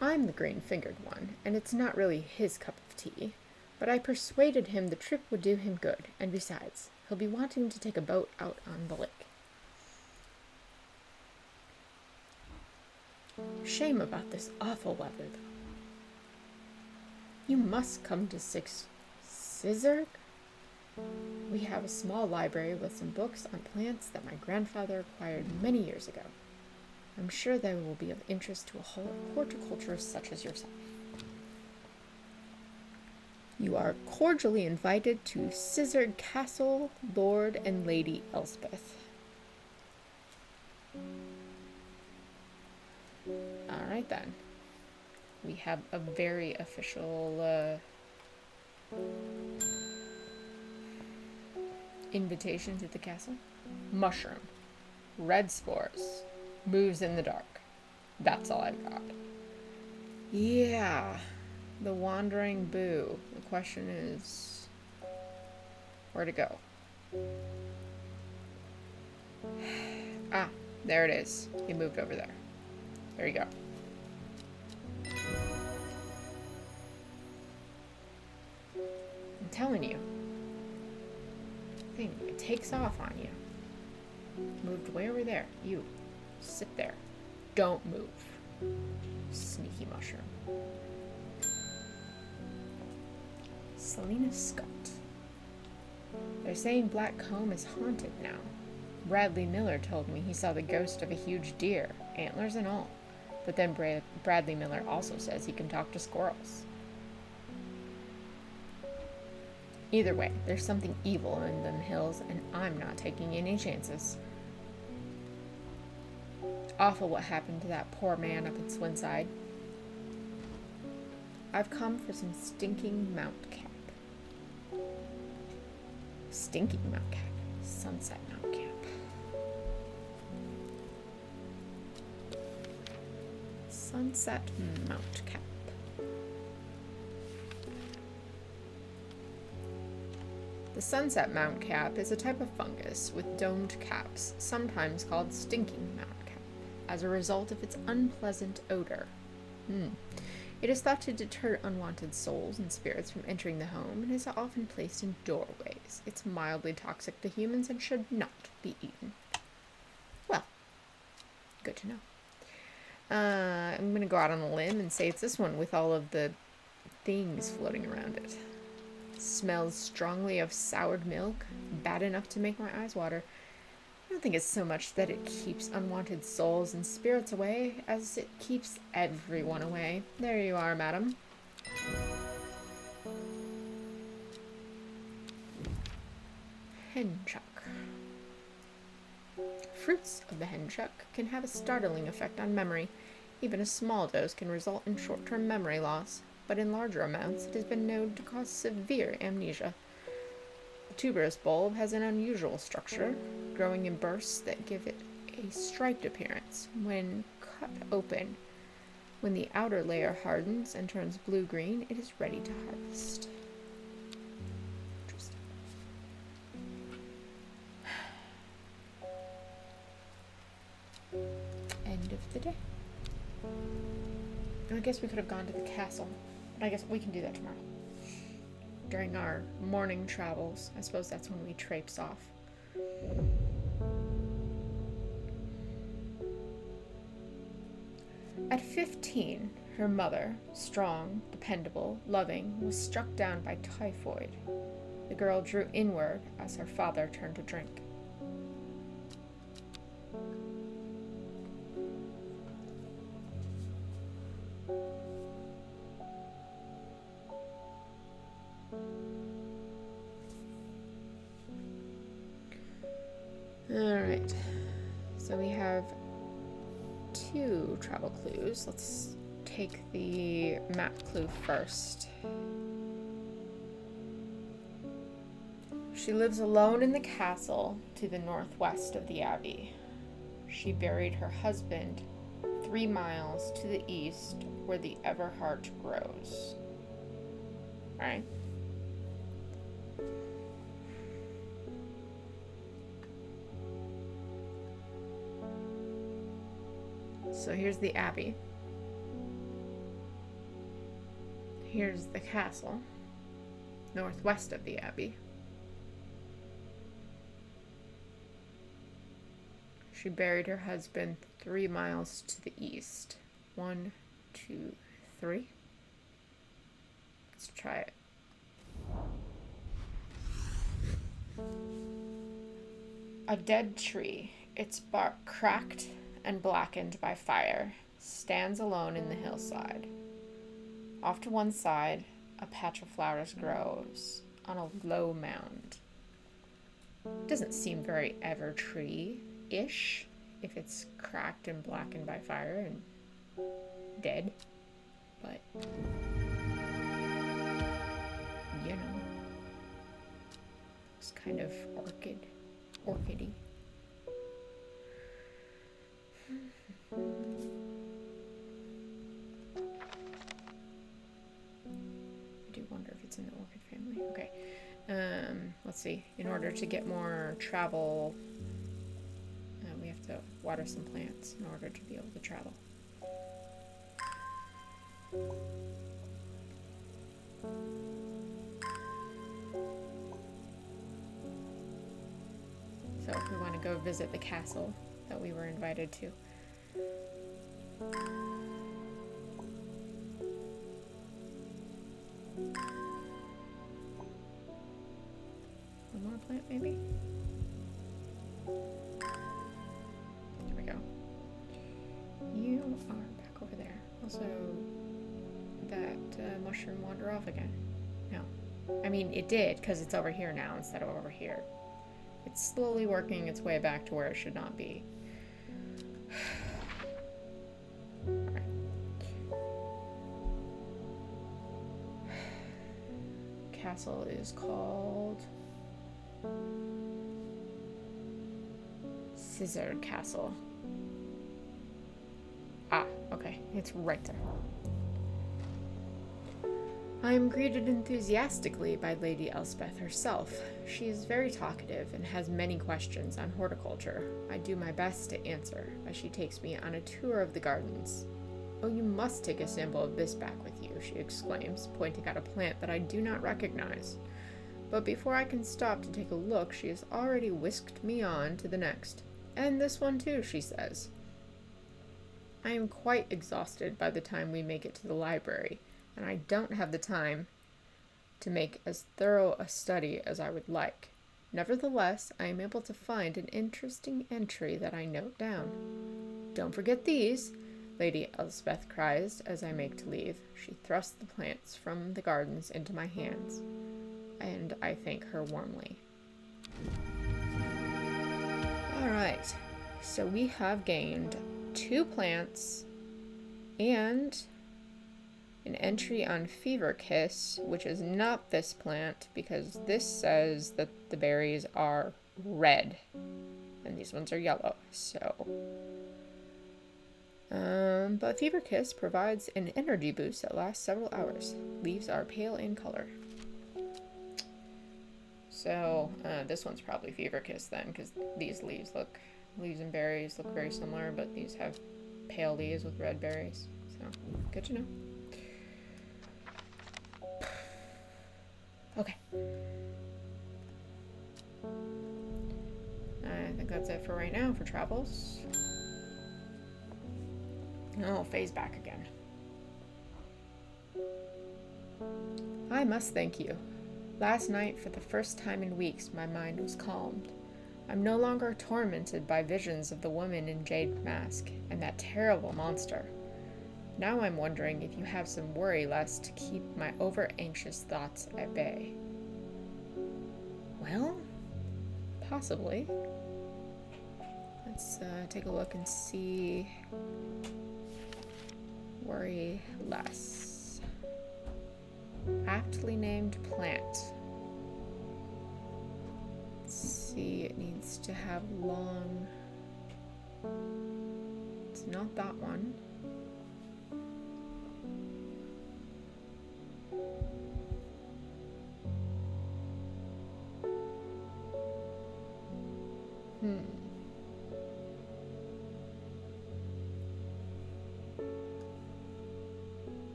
Speaker 1: I'm the green-fingered one, and it's not really his cup of tea, but I persuaded him the trip would do him good, and besides, he'll be wanting to take a boat out on the lake. Shame about this awful weather, though. You must come to Scissor. We have a small library with some books on plants that my grandfather acquired many years ago. I'm sure they will be of interest to a horticulturist such as yourself. You are cordially invited to Scissor Castle, Lord and Lady Elspeth. Alright then. We have a very official invitation to the castle. Mushroom. Red spores. Moves in the dark. That's all I've got. Yeah. The wandering boo. The question is, where to go? Ah, there it is. He moved over there. There you go. I'm telling you. Thing, it takes off on you. Moved way over there. You. Sit there. Don't move. Sneaky mushroom. Selena Scott. They're saying Black Comb is haunted now. Bradley Miller told me he saw the ghost of a huge deer, antlers and all. But then Bradley Miller also says he can talk to squirrels. Either way, there's something evil in them hills, and I'm not taking any chances. Awful what happened to that poor man up in Swinside. I've come for some stinking Mount Cap. Stinking Mount Cap. Sunset Mount Cap. Sunset Mount Cap. The Sunset Mount Cap is a type of fungus with domed caps, sometimes called stinking Mount Cap, as a result of its unpleasant odor. It is thought to deter unwanted souls and spirits from entering the home and is often placed in doorways. It's mildly toxic to humans and should not be eaten. Well, good to know. I'm going to go out on a limb and say it's this one with all of the things floating around it. Smells strongly of soured milk, bad enough to make my eyes water. I don't think it's so much that it keeps unwanted souls and spirits away as it keeps everyone away. There you are, madam. Henchuck. Fruits of the henchuck can have a startling effect on memory. Even a small dose can result in short-term memory loss, but in larger amounts it has been known to cause severe amnesia. The tuberous bulb has an unusual structure, growing in bursts that give it a striped appearance. When cut open, when the outer layer hardens and turns blue-green, it is ready to harvest. Interesting. End of the day. I guess we could have gone to the castle, but I guess we can do that tomorrow. During our morning travels. I suppose that's when we traipse off. At 15, her mother, strong, dependable, loving, was struck down by typhoid. The girl drew inward as her father turned to drink. Alright, so we have 2 travel clues. Let's take the map clue first. She lives alone in the castle to the northwest of the abbey. She buried her husband 3 miles to the east where the Everheart grows. Alright. So here's the abbey. Here's the castle, northwest of the abbey. She buried her husband 3 miles to the east. 1, 2, 3. Let's try it. A dead tree, its bark cracked and blackened by fire, stands alone in the hillside. Off to one side, a patch of flowers grows on a low mound. Doesn't seem very Evertree-ish if it's cracked and blackened by fire and dead, but you know, it's kind of orchidy. I do wonder if it's in the orchid family. Okay. Let's see. In order to get more travel, we have to water some plants in order to be able to travel. So if we want to go visit the castle that we were invited to. One more plant, maybe? There we go. You are back over there. Also, that mushroom wander off again? No. I mean, it did, because it's over here now instead of over here. It's slowly working its way back to where it should not be. Alright. Castle is called Scissor Castle. Ah, okay. It's right there. I am greeted enthusiastically by Lady Elspeth herself. She is very talkative and has many questions on horticulture. I do my best to answer as she takes me on a tour of the gardens. "Oh, you must take a sample of this back with you," she exclaims, pointing at a plant that I do not recognize. But before I can stop to take a look, she has already whisked me on to the next. "And this one too," she says. I am quite exhausted by the time we make it to the library, and I don't have the time to make as thorough a study as I would like. Nevertheless, I am able to find an interesting entry that I note down. "Don't forget these," Lady Elspeth cries as I make to leave. She thrusts the plants from the gardens into my hands, and I thank her warmly. Alright, so we have gained 2 plants and an entry on Fever Kiss, which is not this plant because this says that the berries are red and these ones are yellow. So, but Fever Kiss provides an energy boost that lasts several hours. Leaves are pale in color. So, this one's probably Fever Kiss then, because these leaves and berries look very similar, but these have pale leaves with red berries. So, good to know. Okay. I think that's it for right now for travels. Oh, Faye's back again. "I must thank you. Last night, for the first time in weeks, my mind was calmed. I'm no longer tormented by visions of the woman in jade mask and that terrible monster. Now I'm wondering if you have some worry less to keep my over-anxious thoughts at bay." Well, possibly. Let's take a look and see. Worry less. Aptly named plant. Let's see, it needs to have long... It's not that one.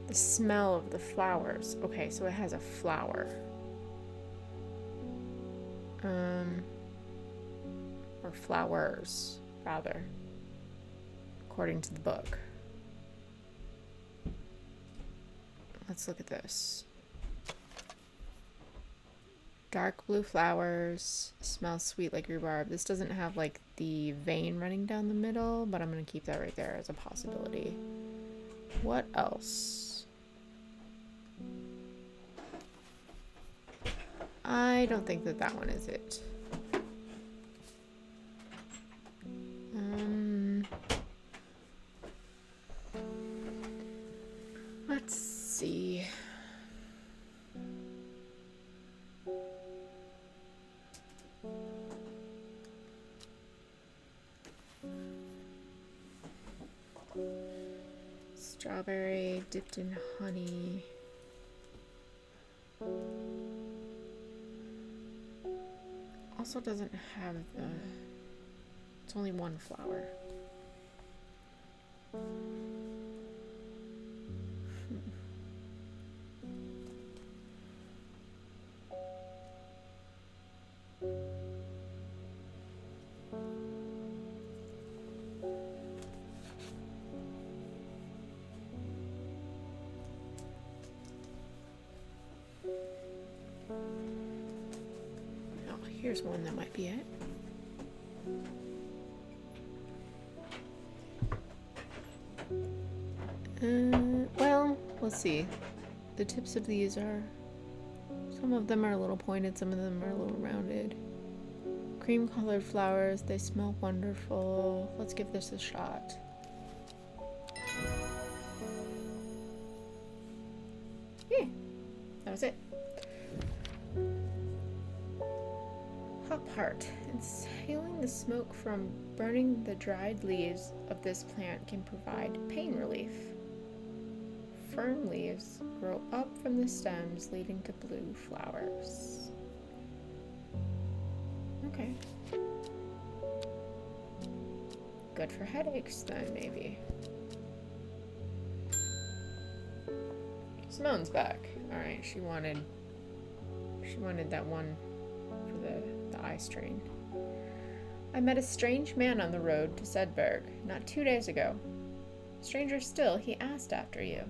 Speaker 1: The smell of the flowers. Okay, so it has a flower. Or flowers, rather. according to the book. Let's look at this. Dark blue flowers, smells sweet like rhubarb. This doesn't have like the vein running down the middle, but I'm going to keep that right there as a possibility. What else? I don't think that one is it. Let's see. Strawberry dipped in honey. Also doesn't have the... It's only one flower. Here's one that might be it. Well, let's see. The tips of these are... Some of them are a little pointed, some of them are a little rounded. Cream-colored flowers, they smell wonderful. Let's give this a shot. Yeah, that was it. Hop heart. Exhaling the smoke from burning the dried leaves of this plant can provide pain relief. Fern leaves grow up from the stems, leading to blue flowers. Okay. Good for headaches then, maybe. Simone's back. Alright, she wanted that one for the eye strain. I met a strange man on the road to Sedberg not 2 days ago. Stranger still, he asked after you.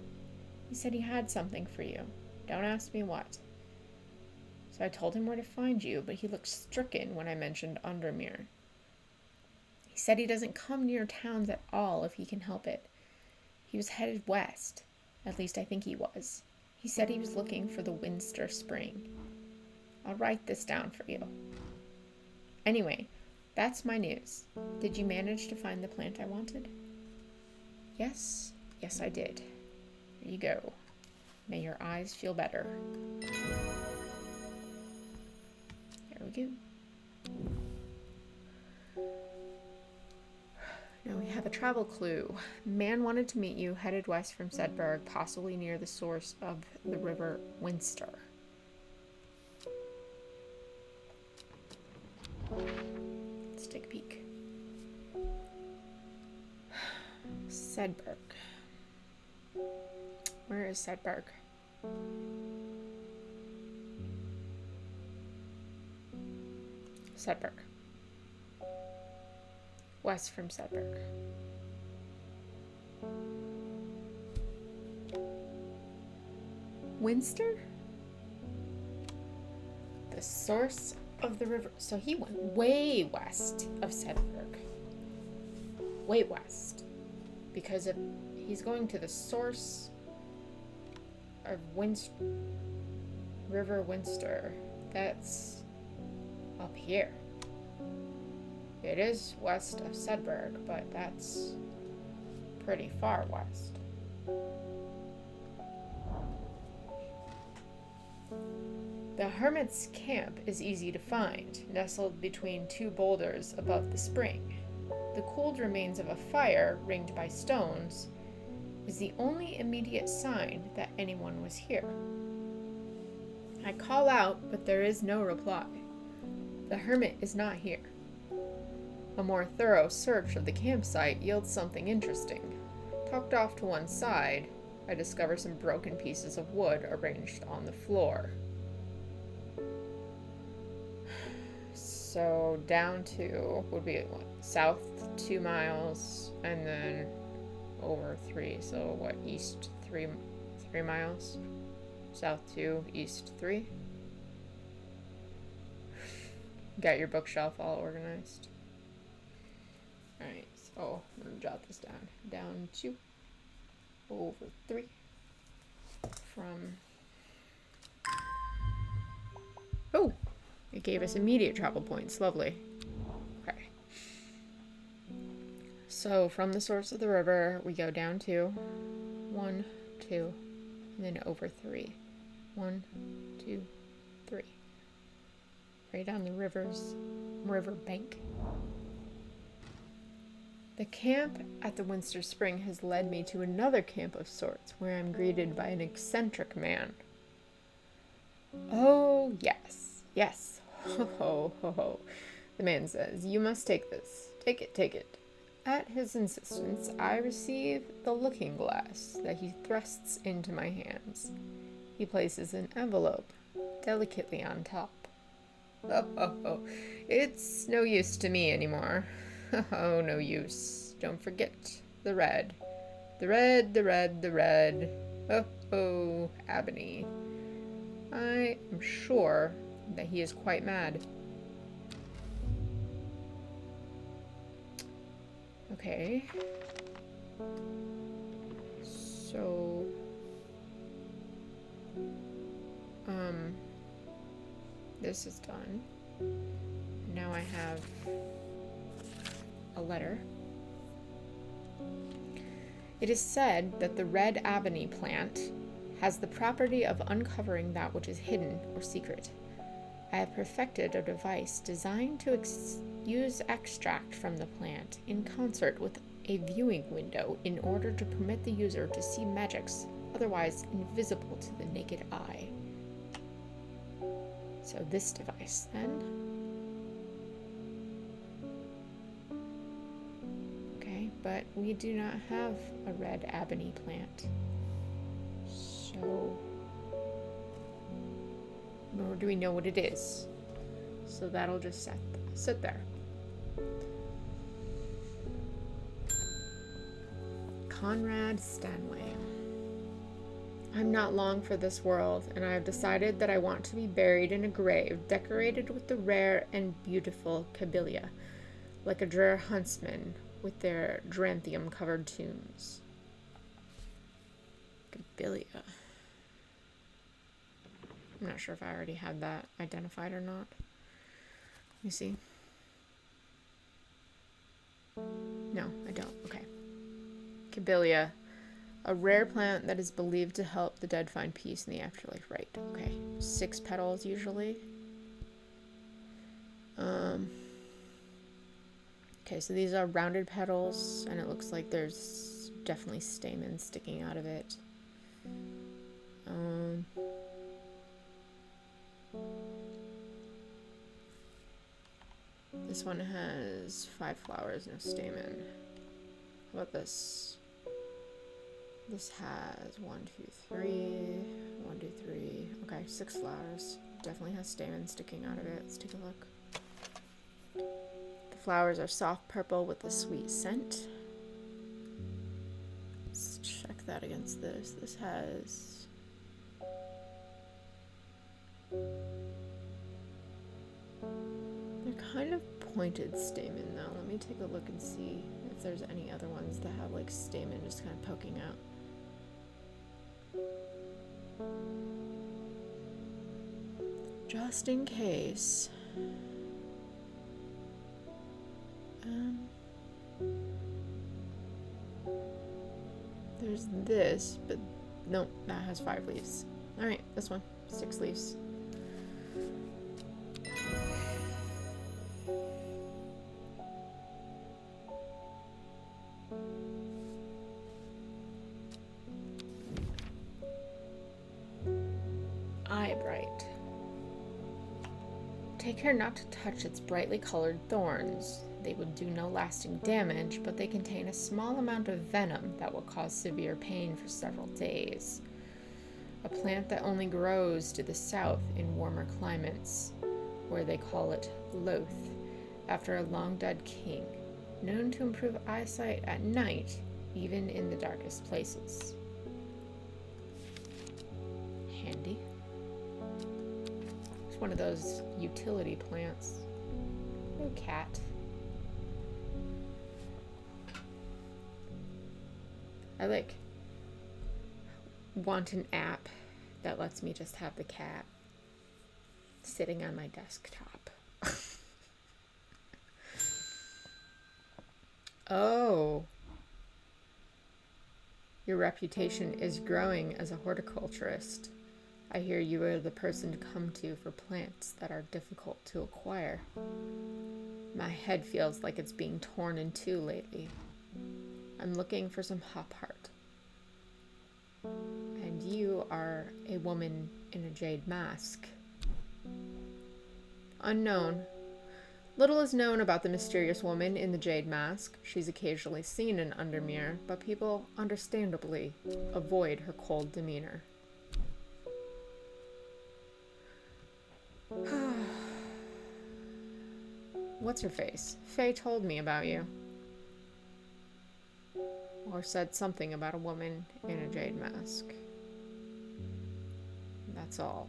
Speaker 1: He said he had something for you. Don't ask me what. So I told him where to find you, but he looked stricken when I mentioned Undermere. He said he doesn't come near towns at all if he can help it. He was headed west. At least I think he was. He said he was looking for the Winster Spring. I'll write this down for you. Anyway, that's my news. Did you manage to find the plant I wanted? Yes, I did. There you go. May your eyes feel better. There we go. Now we have a travel clue. Man wanted to meet you, headed west from Sedberg, possibly near the source of the river Winster. Let's take a peek. Sedberg. Where is Sedberg? Sedberg. West from Sedberg. Winster? The source of the river. So he went way west of Sedberg. Way west. Because he's going to the source of River Winster. That's up here. It is west of Sedberg, but that's pretty far west. The hermit's camp is easy to find, nestled between two boulders above the spring. The cooled remains of a fire, ringed by stones, is the only immediate sign that anyone was here. I call out, but there is no reply. The hermit is not here. A more thorough search of the campsite yields something interesting. Tucked off to one side, I discover some broken pieces of wood arranged on the floor. So down to, would be what, south 2 miles, and then over 3. So what, east 3 miles? South 2, east 3? Got your bookshelf all organized. Alright, so I'm gonna jot this down. Down 2, over 3. From... Oh! It gave us immediate travel points. Lovely. Okay. So from the source of the river, we go down 2. 1, 2, and then over 3. 1, 2, 3. Right down the river bank. The camp at the Winster Spring has led me to another camp of sorts, where I'm greeted by an eccentric man. Oh, yes, yes. Ho, ho, ho, ho. The man says, "You must take this. Take it, take it." At his insistence, I receive the looking glass that he thrusts into my hands. He places an envelope delicately on top. Oh, it's no use to me anymore. Oh, no use. Don't forget the red. The red, the red, the red. Oh, Abney. I am sure that he is quite mad. Okay. So... this is done. Now I have a letter. It is said that the red ebony plant has the property of uncovering that which is hidden or secret. I have perfected a device designed to use extract from the plant in concert with a viewing window in order to permit the user to see magics otherwise invisible to the naked eye. So this device, then. Okay, but we do not have a red ebony plant. So, nor do we know what it is. So that'll just sit there. Conrad Stanway. I'm not long for this world, and I have decided that I want to be buried in a grave decorated with the rare and beautiful Kabylia, like a drear huntsman with their dranthum-covered tombs. Kabylia. I'm not sure if I already had that identified or not. Let me see. No, I don't. Okay. Kabylia. A rare plant that is believed to help the dead find peace in the afterlife. Right, okay. 6 petals usually. Okay, so these are rounded petals, and it looks like there's definitely stamens sticking out of it. This one has 5 flowers, no stamen. How about this? This has 1, 2, 3, 1, 2, 3. Okay, 6 flowers. Definitely has stamens sticking out of it. Let's take a look. The flowers are soft purple with a sweet scent. Let's check that against this. This has... they're kind of pointed stamen though. Let me take a look and see if there's any other ones that have like stamen just kind of poking out. Just in case. There's this, but no, that has 5 leaves. Alright, this one, 6 leaves. Eyebright. Take care not to touch its brightly colored thorns. They will do no lasting damage, but they contain a small amount of venom that will cause severe pain for several days. A plant that only grows to the south in warmer climates, where they call it Loth, after a long-dead king. Known to improve eyesight at night, even in the darkest places. Handy. It's one of those utility plants. No cat. I want an app that lets me just have the cat sitting on my desktop. Oh. Your reputation is growing as a horticulturist. I hear you are the person to come to for plants that are difficult to acquire. My head feels like it's being torn in two lately. I'm looking for some hop heart. And you are a woman in a jade mask. Unknown. Little is known about the mysterious woman in the jade mask. She's occasionally seen in Undermere, but people, understandably, avoid her cold demeanor. What's her face? Faye told me about you. Or said something about a woman in a jade mask. That's all.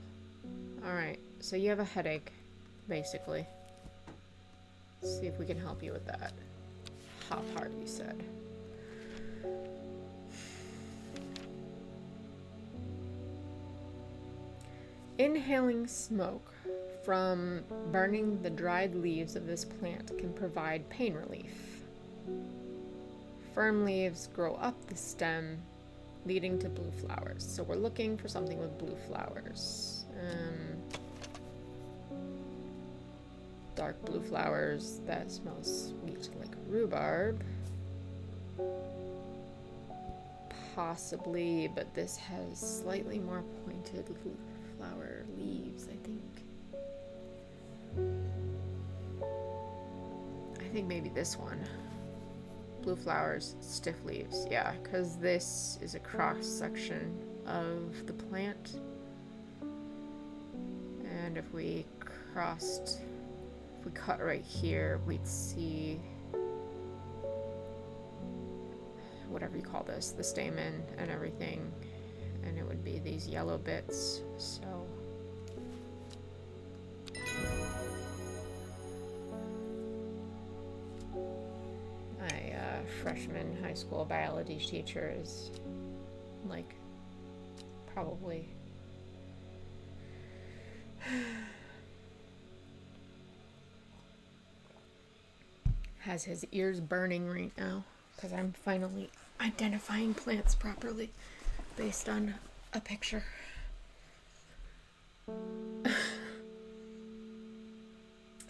Speaker 1: Alright, so you have a headache, basically. See if we can help you with that. Hop heart, you said. Inhaling smoke from burning the dried leaves of this plant can provide pain relief. Firm leaves grow up the stem, leading to blue flowers. So we're looking for something with blue flowers. Dark blue flowers that smell sweet like rhubarb. Possibly, but this has slightly more pointed flower leaves, I think maybe this one. Blue flowers, stiff leaves. Yeah, because this is a cross section of the plant. And if we cut right here, we'd see whatever you call this, the stamen and everything, and it would be these yellow bits. So my freshman high school biology teacher is like probably has his ears burning right now because I'm finally identifying plants properly based on a picture.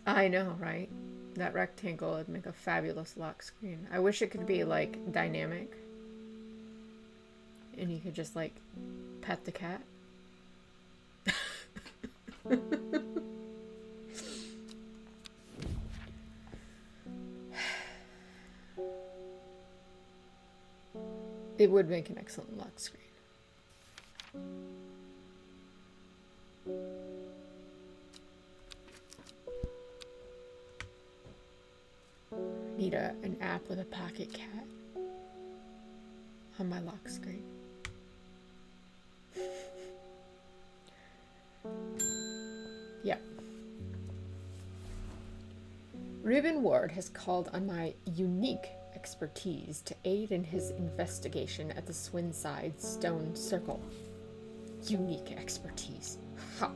Speaker 1: I know, right? That rectangle would make a fabulous lock screen. I wish it could be like dynamic and you could just like pet the cat. It would make an excellent lock screen. Need an app with a pocket cat on my lock screen. Yep. Reuben Ward has called on my unique expertise to aid in his investigation at the Swinside Stone Circle. Unique expertise. Ha!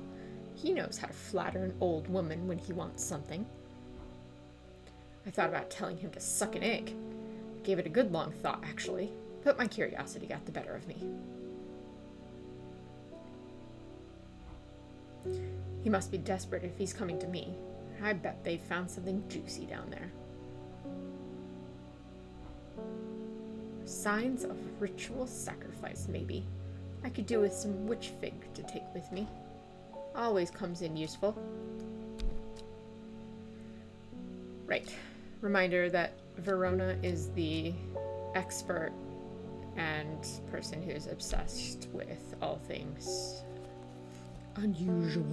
Speaker 1: He knows how to flatter an old woman when he wants something. I thought about telling him to suck an egg. Gave it a good long thought, actually, but my curiosity got the better of me. He must be desperate if he's coming to me. I bet they found something juicy down there. Signs of ritual sacrifice, maybe. I could do with some witch fig to take with me. Always comes in useful. Right. Reminder that Verona is the expert and person who's obsessed with all things unusual.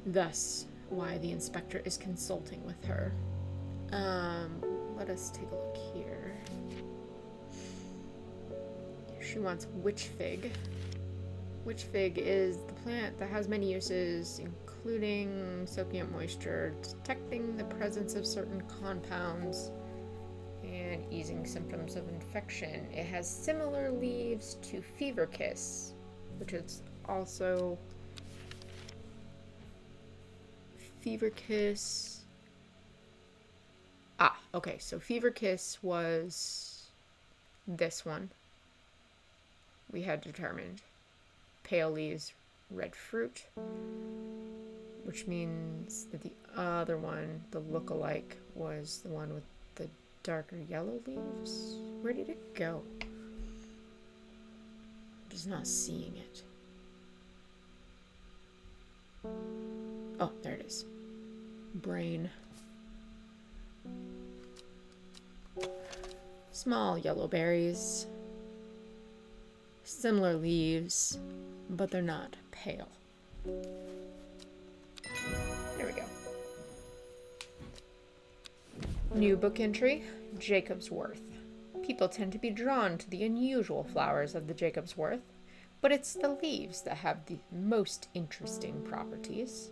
Speaker 1: Thus, why the inspector is consulting with her. Let us take a look here. She wants witch fig. Witch fig is the plant that has many uses, including soaking up moisture, detecting the presence of certain compounds, and easing symptoms of infection. It has similar leaves to fever kiss, which is also fever kiss. Ah, okay, so fever kiss was this one we had determined. Pale leaves, red fruit, which means that the other one, the look-alike, was the one with the darker yellow leaves. Where did it go? I'm just not seeing it. Oh, there it is. Brain. Small yellow berries. Similar leaves, but they're not pale. There we go. New book entry, Jacob's Worth. People tend to be drawn to the unusual flowers of the Jacob's Worth, but it's the leaves that have the most interesting properties.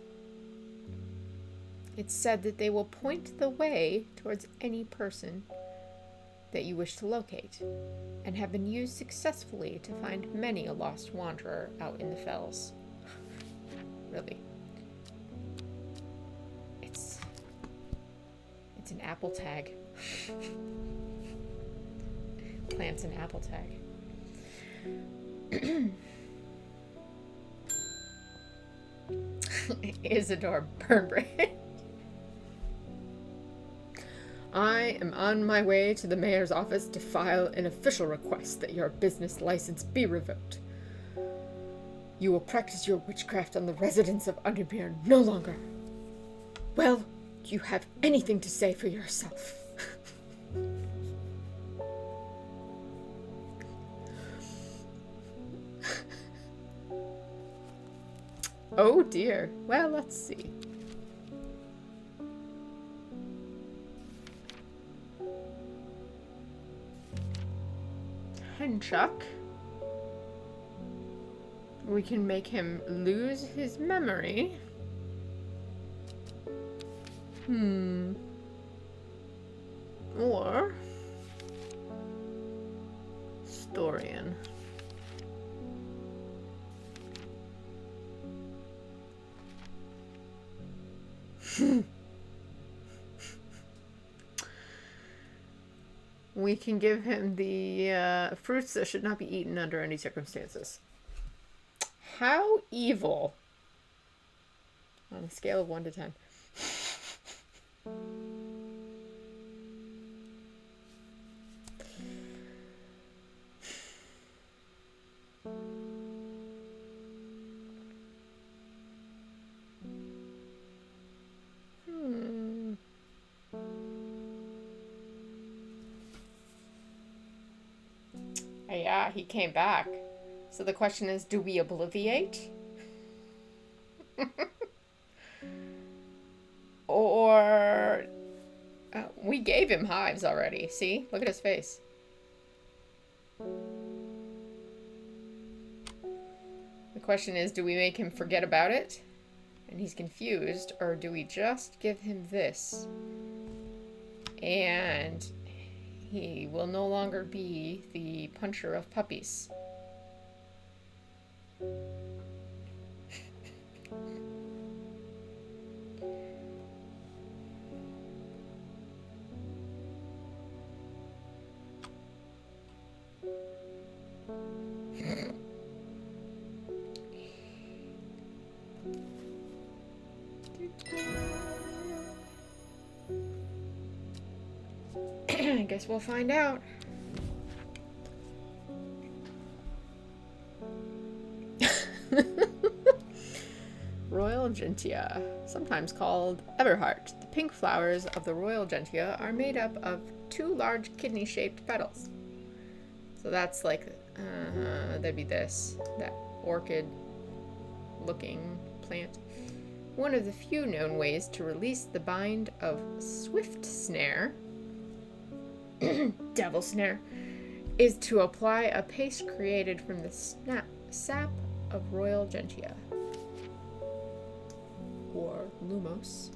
Speaker 1: It's said that they will point the way towards any person that you wish to locate, and have been used successfully to find many a lost wanderer out in the fells. Really. It's an apple tag. Plants an apple tag. Isidore Burnbridge. I am on my way to the mayor's office to file an official request that your business license be revoked. You will practice your witchcraft on the residents of Undermere no longer. Well, do you have anything to say for yourself? Oh dear. Well, let's see. Henchuck. We can make him lose his memory. Or Storian. We can give him the fruits that should not be eaten under any circumstances. How evil? On a scale of 1 to 10. Yeah, he came back. So the question is, do we obliviate? Or we gave him hives already. See? Look at his face. The question is, do we make him forget about it? And he's confused, or do we just give him this? And he will no longer be the puncher of puppies. I guess we'll find out. Royal Gentian, sometimes called Everhart. The pink flowers of the Royal Gentian are made up of 2 large kidney-shaped petals. So that's like, that'd be this, that orchid-looking plant. One of the few known ways to release the bind of Swift Snare, Devil Snare, is to apply a paste created from the sap of Royal Gentia, or Lumos.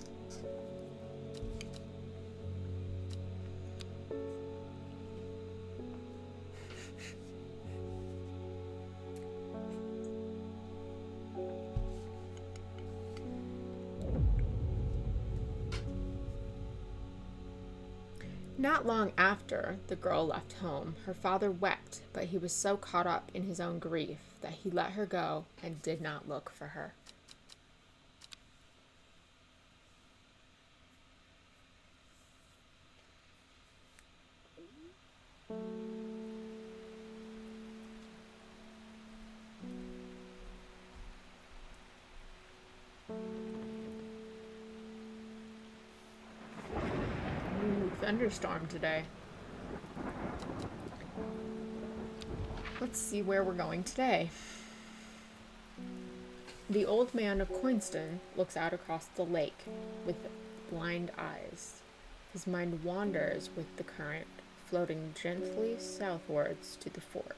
Speaker 1: Not long after the girl left home, her father wept, but he was so caught up in his own grief that he let her go and did not look for her. Thunderstorm today. Let's see where we're going today. The old man of Coinston looks out across the lake with blind eyes. His mind wanders with the current, floating gently southwards to the fork.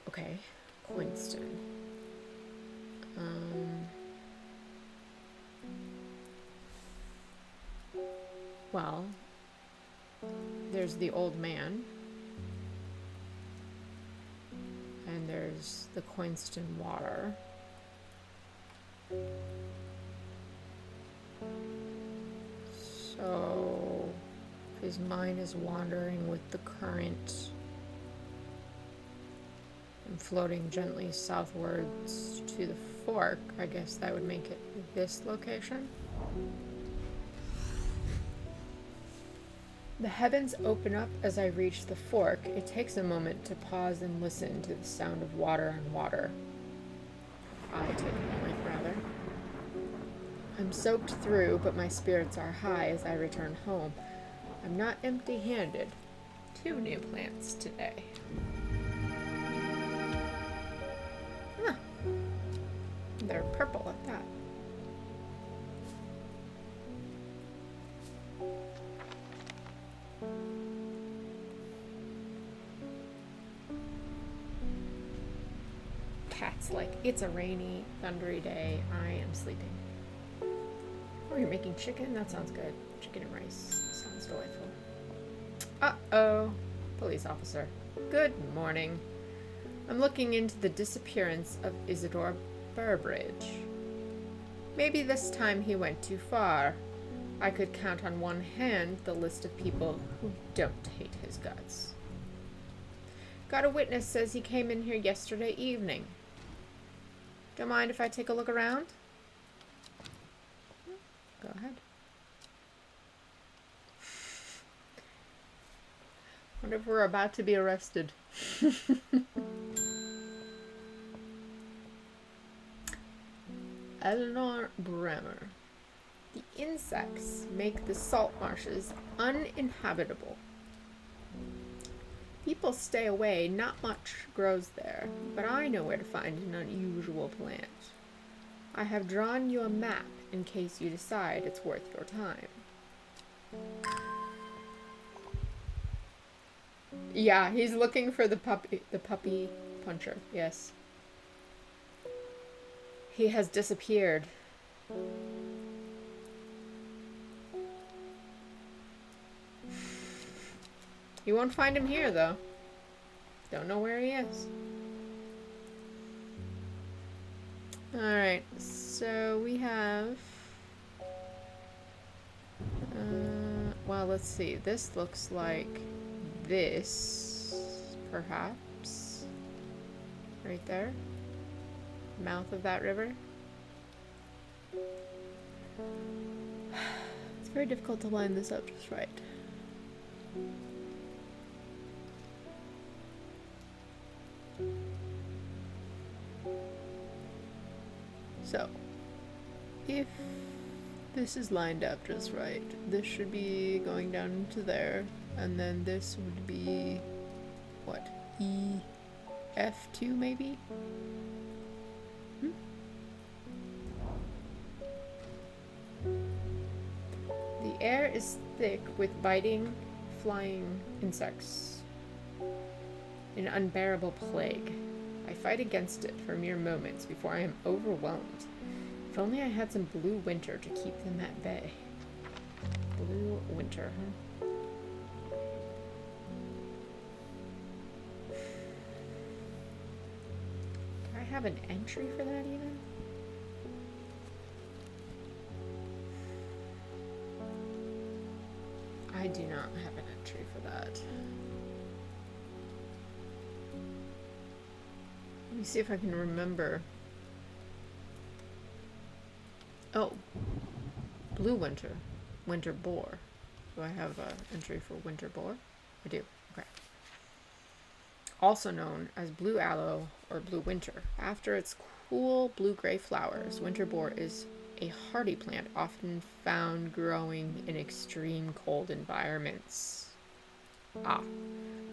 Speaker 1: Okay, Coinston. Well, there's the old man, and there's the Coinston water. So, if his mind is wandering with the current and floating gently southwards to the fork, I guess that would make it this location. The heavens open up as I reach the fork. It takes a moment to pause and listen to the sound of water on water. I take a moment, rather. I'm soaked through, but my spirits are high as I return home. I'm not empty-handed. 2 new plants today. Huh. They're purple at that. Cat's like, it's a rainy, thundery day. I am sleeping. Oh, you're making chicken? That sounds good. Chicken and rice. Sounds delightful. Uh-oh. Police officer. Good morning. I'm looking into the disappearance of Isidore Burbridge. Maybe this time he went too far. I could count on one hand the list of people who don't hate his guts. Got a witness says he came in here yesterday evening. Don't mind if I take a look around? Go ahead. Wonder if we're about to be arrested. Eleanor Bremer. The insects make the salt marshes uninhabitable. People stay away, not much grows there, but I know where to find an unusual plant. I have drawn you a map in case you decide it's worth your time. Yeah, he's looking for the puppy puncher, yes. He has disappeared. You won't find him here, though. Don't know where he is. Alright, so we have... well, let's see. This looks like this, perhaps. Right there. Mouth of that river. It's very difficult to line this up just right. So, if this is lined up just right, this should be going down into there, and then this would be, what, F2 maybe? The air is thick with biting, flying insects. An unbearable plague. I fight against it for mere moments before I am overwhelmed. If only I had some blue winter to keep them at bay. Blue winter, huh? Do I have an entry for that even? I do not have an entry for that. Let me see if I can remember. Oh, blue winter, winter boar. Do I have an entry for winter boar? I do. Okay. Also known as blue aloe or blue winter. After its cool blue-gray flowers, winter boar is a hardy plant often found growing in extreme cold environments. Ah,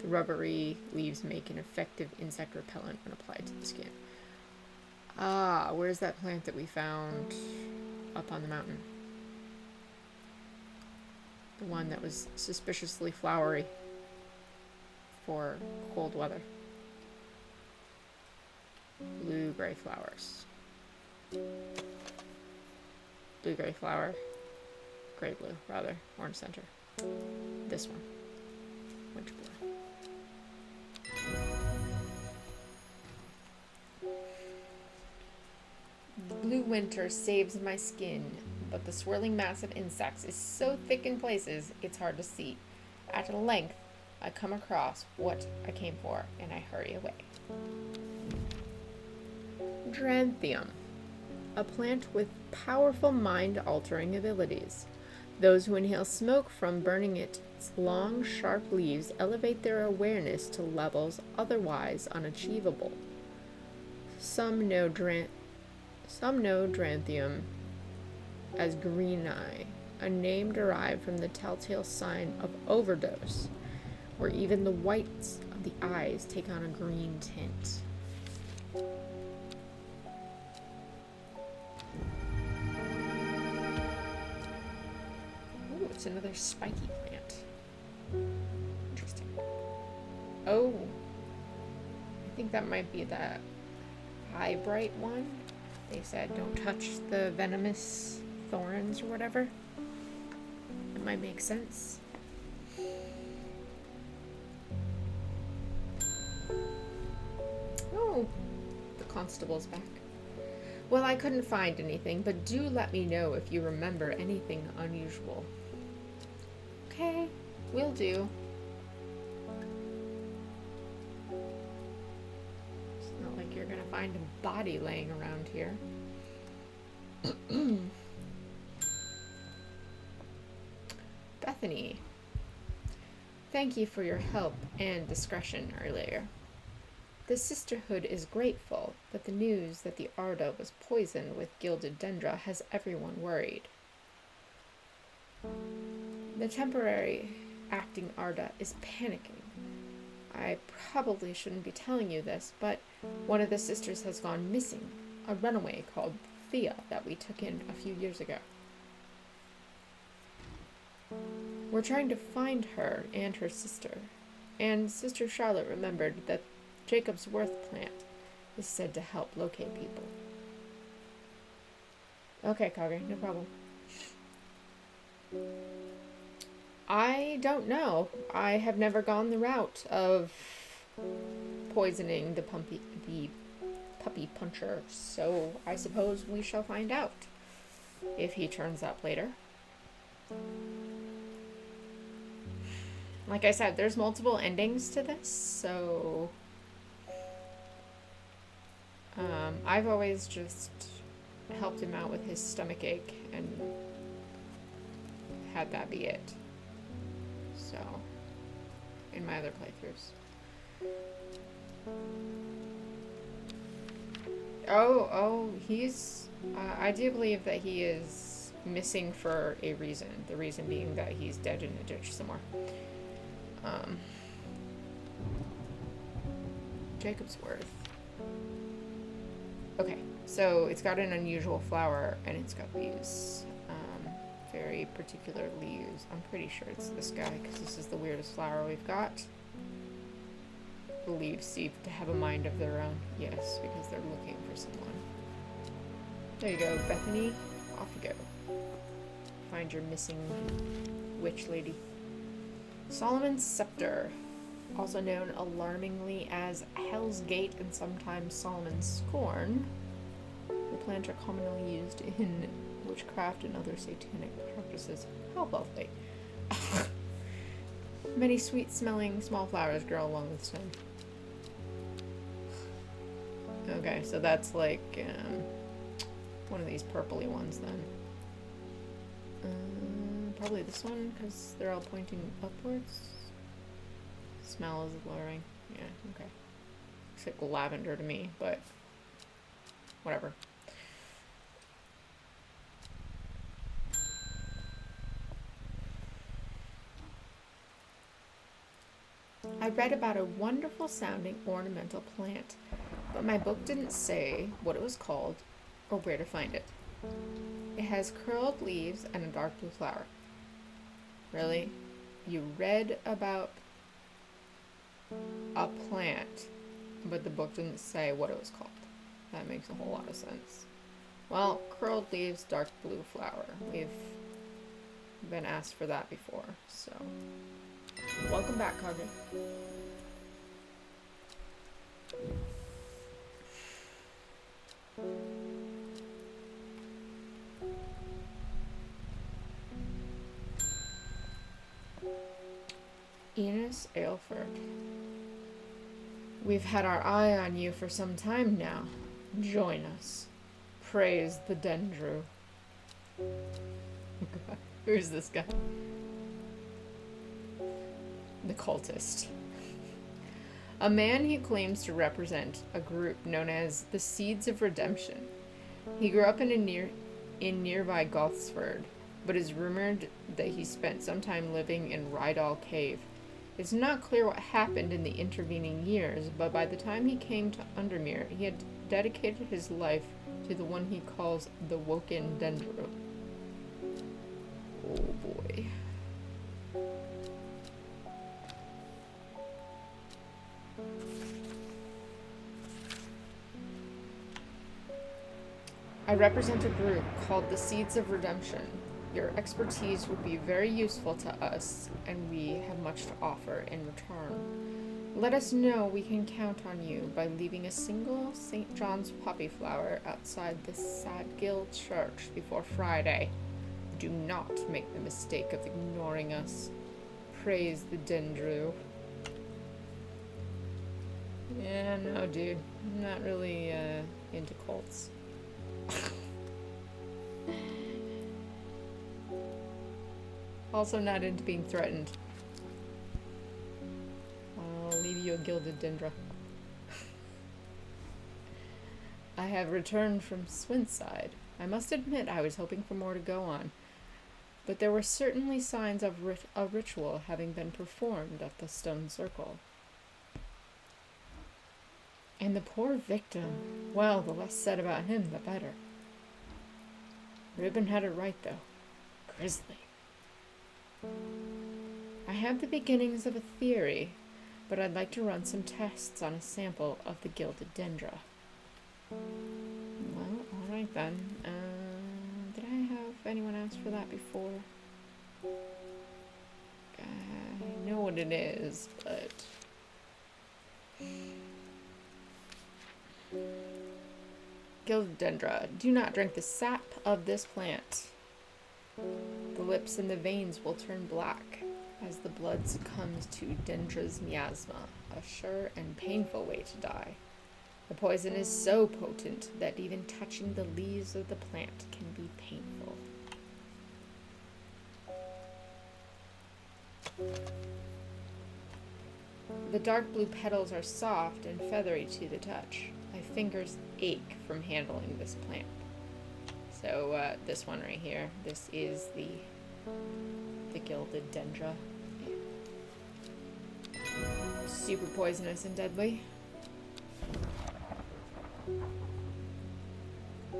Speaker 1: the rubbery leaves make an effective insect repellent when applied to the skin. Ah, where's that plant that we found up on the mountain? The one that was suspiciously flowery for cold weather. Blue-gray flowers. Blue-gray flower. Gray blue, rather. Orange center. This one. Winter blue. Blue winter saves my skin, but the swirling mass of insects is so thick in places it's hard to see. At length, I come across what I came for, and I hurry away. Dranthium. A plant with powerful mind-altering abilities. Those who inhale smoke from burning its long, sharp leaves elevate their awareness to levels otherwise unachievable. Some know Dranthium as green eye, a name derived from the telltale sign of overdose, where even the whites of the eyes take on a green tint. It's another spiky plant. Interesting. Oh, I think that might be the eye bright one. They said don't touch the venomous thorns or whatever. It might make sense. Oh, the constable's back. Well, I couldn't find anything, but do let me know if you remember anything unusual. Okay, will do. It's not like you're gonna find a body laying around here. Bethany, thank you for your help and discretion earlier. The sisterhood is grateful, but the news that the Arda was poisoned with gilded dendra has everyone worried. The temporary acting Arda is panicking. I probably shouldn't be telling you this, but one of the sisters has gone missing, a runaway called Thea that we took in a few years ago. We're trying to find her and her sister, and Sister Charlotte remembered that Jacob's Worth plant is said to help locate people. Okay, Kage, no problem. I don't know. I have never gone the route of poisoning the puppy puncher, so I suppose we shall find out if he turns up later. Like I said, there's multiple endings to this, so I've always just helped him out with his stomach ache and had that be it. So, in my other playthroughs. Oh, he's, I do believe that he is missing for a reason. The reason being that he's dead in a ditch somewhere. Jacob's Worth. Okay, so it's got an unusual flower and it's got these very particular leaves. I'm pretty sure it's this guy because this is the weirdest flower we've got. The leaves seem to have a mind of their own. Yes, because they're looking for someone. There you go, Bethany. Off you go. Find your missing witch lady. Solomon's Scepter, also known alarmingly as Hell's Gate and sometimes Solomon's Scorn. The plants are commonly used in witchcraft and other satanic practices. How lovely. Many sweet-smelling small flowers grow along the stem. Okay, so that's like one of these purpley ones then. Probably this one because they're all pointing upwards. Smell is alluring. Yeah, okay. Looks like lavender to me, but whatever. I read about a wonderful sounding ornamental plant, but my book didn't say what it was called or where to find it. It has curled leaves and a dark blue flower. Really? You read about a plant, but the book didn't say what it was called. That makes a whole lot of sense. Well, curled leaves, dark blue flower. We've been asked for that before, so... Welcome back, Carter. Enos Aylford. We've had our eye on you for some time now. Join us. Praise the Dendru. Who's this guy? The cultist. A man who claims to represent a group known as the Seeds of Redemption. He grew up in nearby Gothsford, but is rumored that he spent some time living in Rydal Cave. It's not clear what happened in the intervening years, but by the time he came to Undermere, he had dedicated his life to the one he calls the Woken Dendro. Oh boy. I represent a group called the Seeds of Redemption. Your expertise would be very useful to us, and we have much to offer in return. Let us know we can count on you by leaving a single St. John's poppy flower outside the Sadgill Church before Friday. Do not make the mistake of ignoring us. Praise the Dendru. Yeah, no, dude. I'm not really into cults. Also not into being threatened. I'll leave you a gilded dendra. I have returned from Swinside. I must admit I was hoping for more to go on, but there were certainly signs of a ritual having been performed at the Stone Circle. And the poor victim, well, the less said about him, the better. Reuben had it right, though. Grisly. I have the beginnings of a theory, but I'd like to run some tests on a sample of the gilded dendra. Well, alright then. Did I have anyone ask for that before? I know what it is, but... Gilded dendra. Do not drink the sap of this plant. The lips and the veins will turn black as the blood succumbs to dendra's miasma, a sure and painful way to die. The poison is so potent that even touching the leaves of the plant can be painful. The dark blue petals are soft and feathery to the touch. My fingers ache from handling this plant. So this one right here, this is the gilded dendra. Super poisonous and deadly.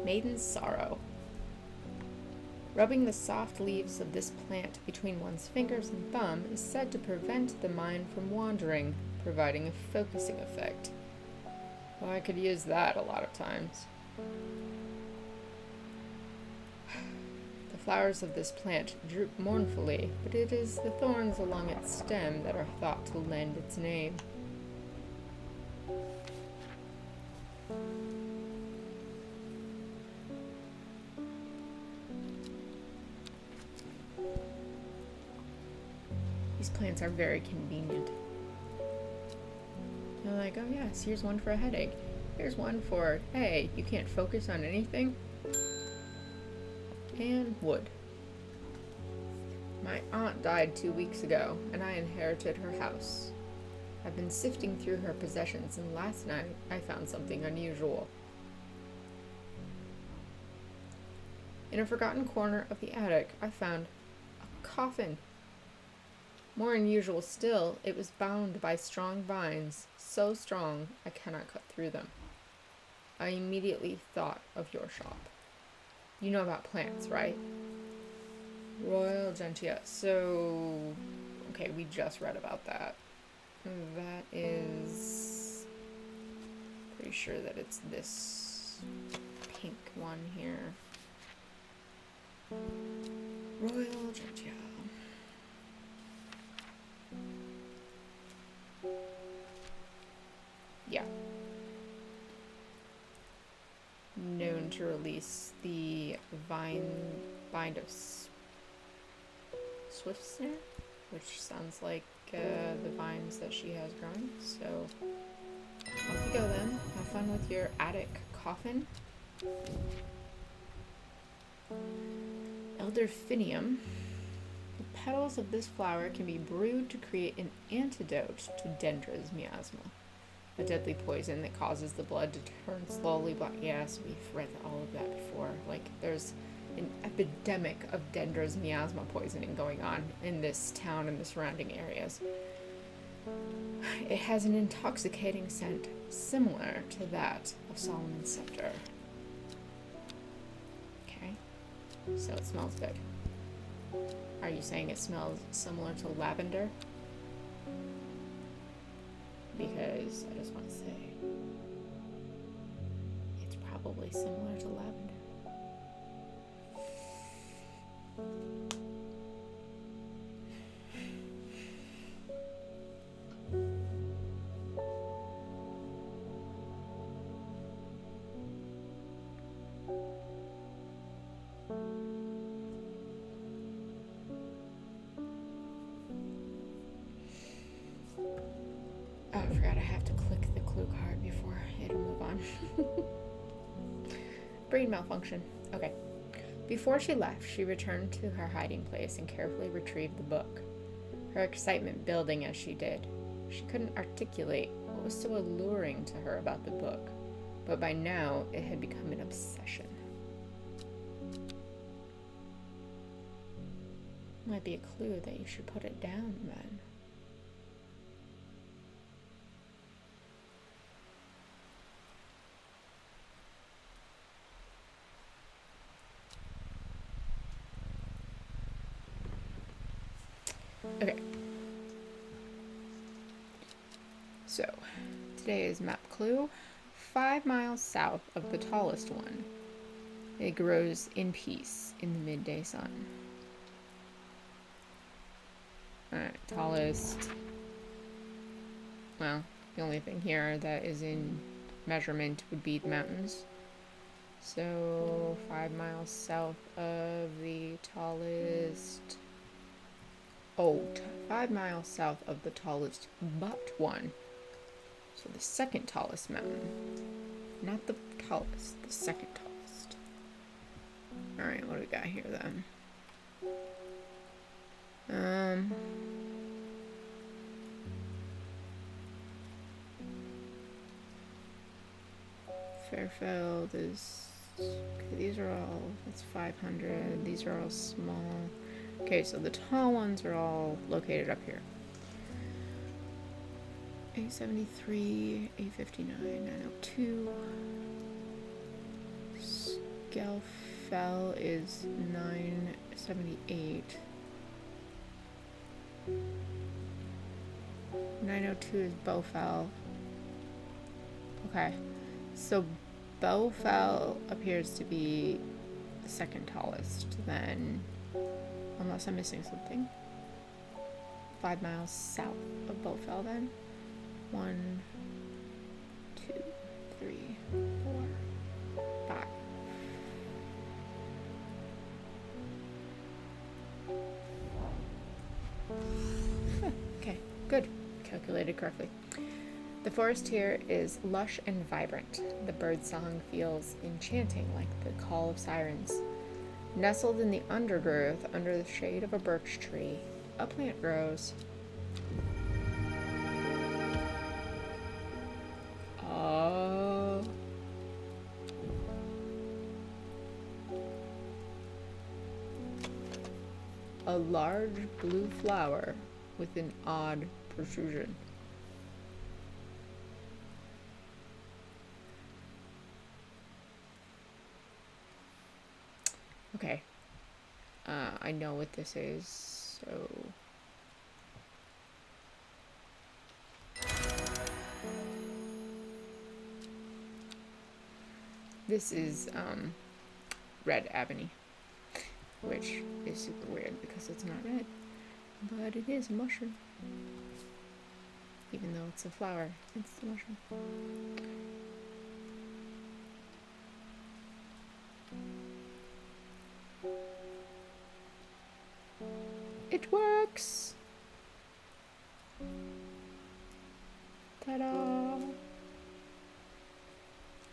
Speaker 1: Maiden's Sorrow. Rubbing the soft leaves of this plant between one's fingers and thumb is said to prevent the mind from wandering, providing a focusing effect. Well, I could use that a lot of times. The flowers of this plant droop mournfully, but it is the thorns along its stem that are thought to lend its name. These plants are very convenient. They're like, oh yes, here's one for a headache. Here's one for, hey, you can't focus on anything. And wood. My aunt died 2 weeks ago, and I inherited her house. I've been sifting through her possessions, and last night I found something unusual. In a forgotten corner of the attic, I found a coffin. More unusual still, it was bound by strong vines, so strong I cannot cut through them. I immediately thought of your shop. You know about plants, right? Royal Gentian. So, okay, we just read about that. That is... pretty sure that it's this pink one here. Royal Gentian. Yeah. Known to release the bind of swift snare, which sounds like the vines that she has growing. So off you go then. Have fun with your attic coffin. Elderfinium. The petals of this flower can be brewed to create an antidote to Dendra's miasma, a deadly poison that causes the blood to turn slowly black. Yes, we've read all of that before. Like, there's an epidemic of Dendra's miasma poisoning going on in this town and the surrounding areas. It has an intoxicating scent similar to that of Solomon's scepter. Okay, so it smells good. Are you saying it smells similar to lavender? Because I just want to say it's probably similar to lavender. Oh, I forgot I have to click the clue card before it'll move on. Brain malfunction. Okay. Before she left, she returned to her hiding place and carefully retrieved the book, her excitement building as she did. She couldn't articulate what was so alluring to her about the book, but by now it had become an obsession. Might be a clue that you should put it down then. Okay. So, today's map clue. 5 miles south of the tallest one. It grows in peace in the midday sun. Alright, tallest. Well, the only thing here that is in measurement would be the mountains. So, 5 miles south of the tallest... 5 miles south of the tallest but one. So the second tallest mountain. Not the tallest, the second tallest. Alright, what do we got here then? Fairfield is... okay, these are all... that's 500. These are all small. Okay, so the tall ones are all located up here. 873, 859, 902, Fell is 978. 902 is Bowfell. Okay, so Bowfell appears to be the second tallest, then, unless I'm missing something. 5 miles south of Bowfell, then. 1, 2, 3, 4, 5. Okay, good. Calculated correctly. The forest here is lush and vibrant. The birdsong feels enchanting, like the call of sirens. Nestled in the undergrowth, under the shade of a birch tree, a plant grows. A large blue flower with an odd protrusion. Okay. I know what this is, so... This is, red ebony, which is super weird because it's not red, but it is a mushroom. Even though it's a flower, it's a mushroom. It works! Ta-da!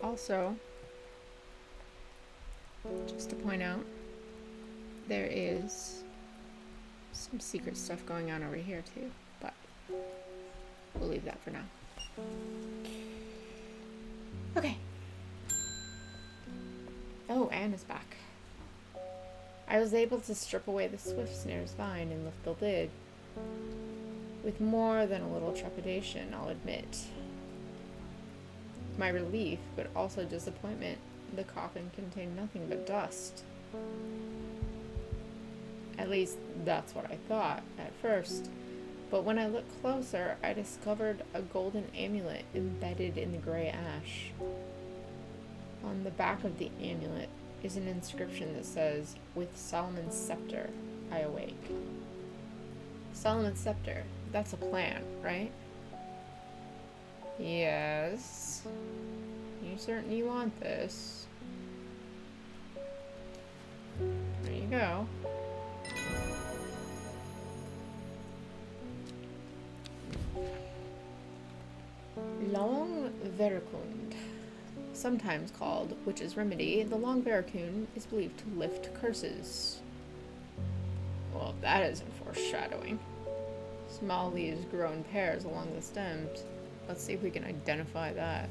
Speaker 1: Also, just to point out, there is some secret stuff going on over here too, but we'll leave that for now. Okay. Oh, Anna's back. I was able to strip away the swift snare's vine and lift the lid. With more than a little trepidation, I'll admit. My relief, but also disappointment, the coffin contained nothing but dust. At least, that's what I thought at first. But when I looked closer, I discovered a golden amulet embedded in the gray ash. On the back of the amulet is an inscription that says, "With Solomon's scepter, I awake." Solomon's scepter, that's a plant, right? Yes. You certainly want this. There you go. Long veracund. Sometimes called Witch's Remedy, the long veracund is believed to lift curses. Well, that isn't foreshadowing. Small leaves grow in pairs along the stems. Let's see if we can identify that.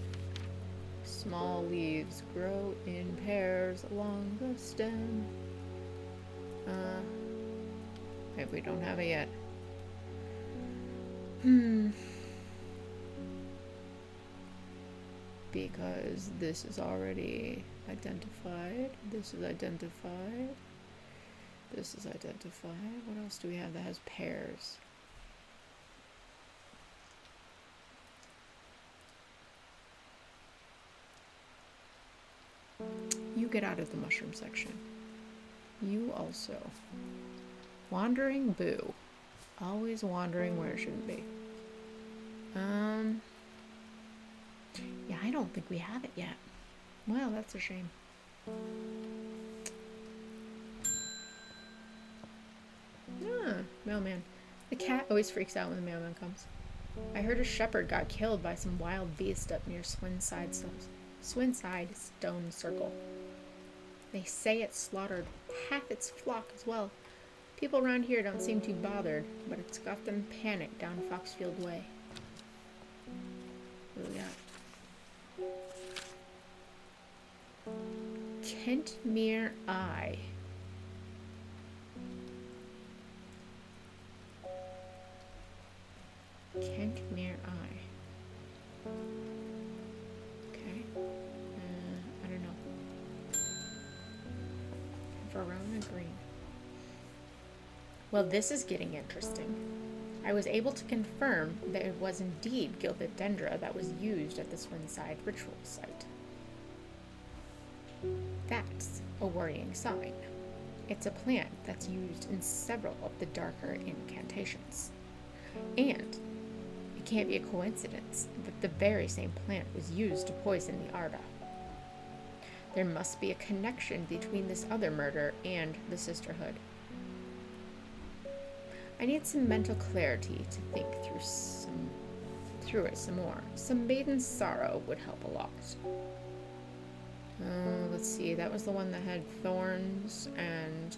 Speaker 1: Small leaves grow in pairs along the stem. Maybe we don't have it yet. Because this is already identified. This is identified. This is identified. What else do we have that has pairs? You get out of the mushroom section. You also. Wandering Boo. Always wandering where it shouldn't be. Yeah, I don't think we have it yet. Well, that's a shame. Mailman. The cat always freaks out when the mailman comes. I heard a shepherd got killed by some wild beast up near Swinside Stone Circle. They say it slaughtered half its flock as well. People around here don't seem too bothered, but it's got them panicked down Foxfield Way. What do we got? Kentmere Eye. Kentmere Eye. Okay. I don't know. Verona green. Well, this is getting interesting. I was able to confirm that it was indeed gilded dendra that was used at the Swinside ritual site. That's a worrying sign. It's a plant that's used in several of the darker incantations. And it can't be a coincidence that the very same plant was used to poison the Arda. There must be a connection between this other murder and the Sisterhood. I need some mental clarity to think through it some more. Some maiden sorrow would help a lot. Let's see, that was the one that had thorns and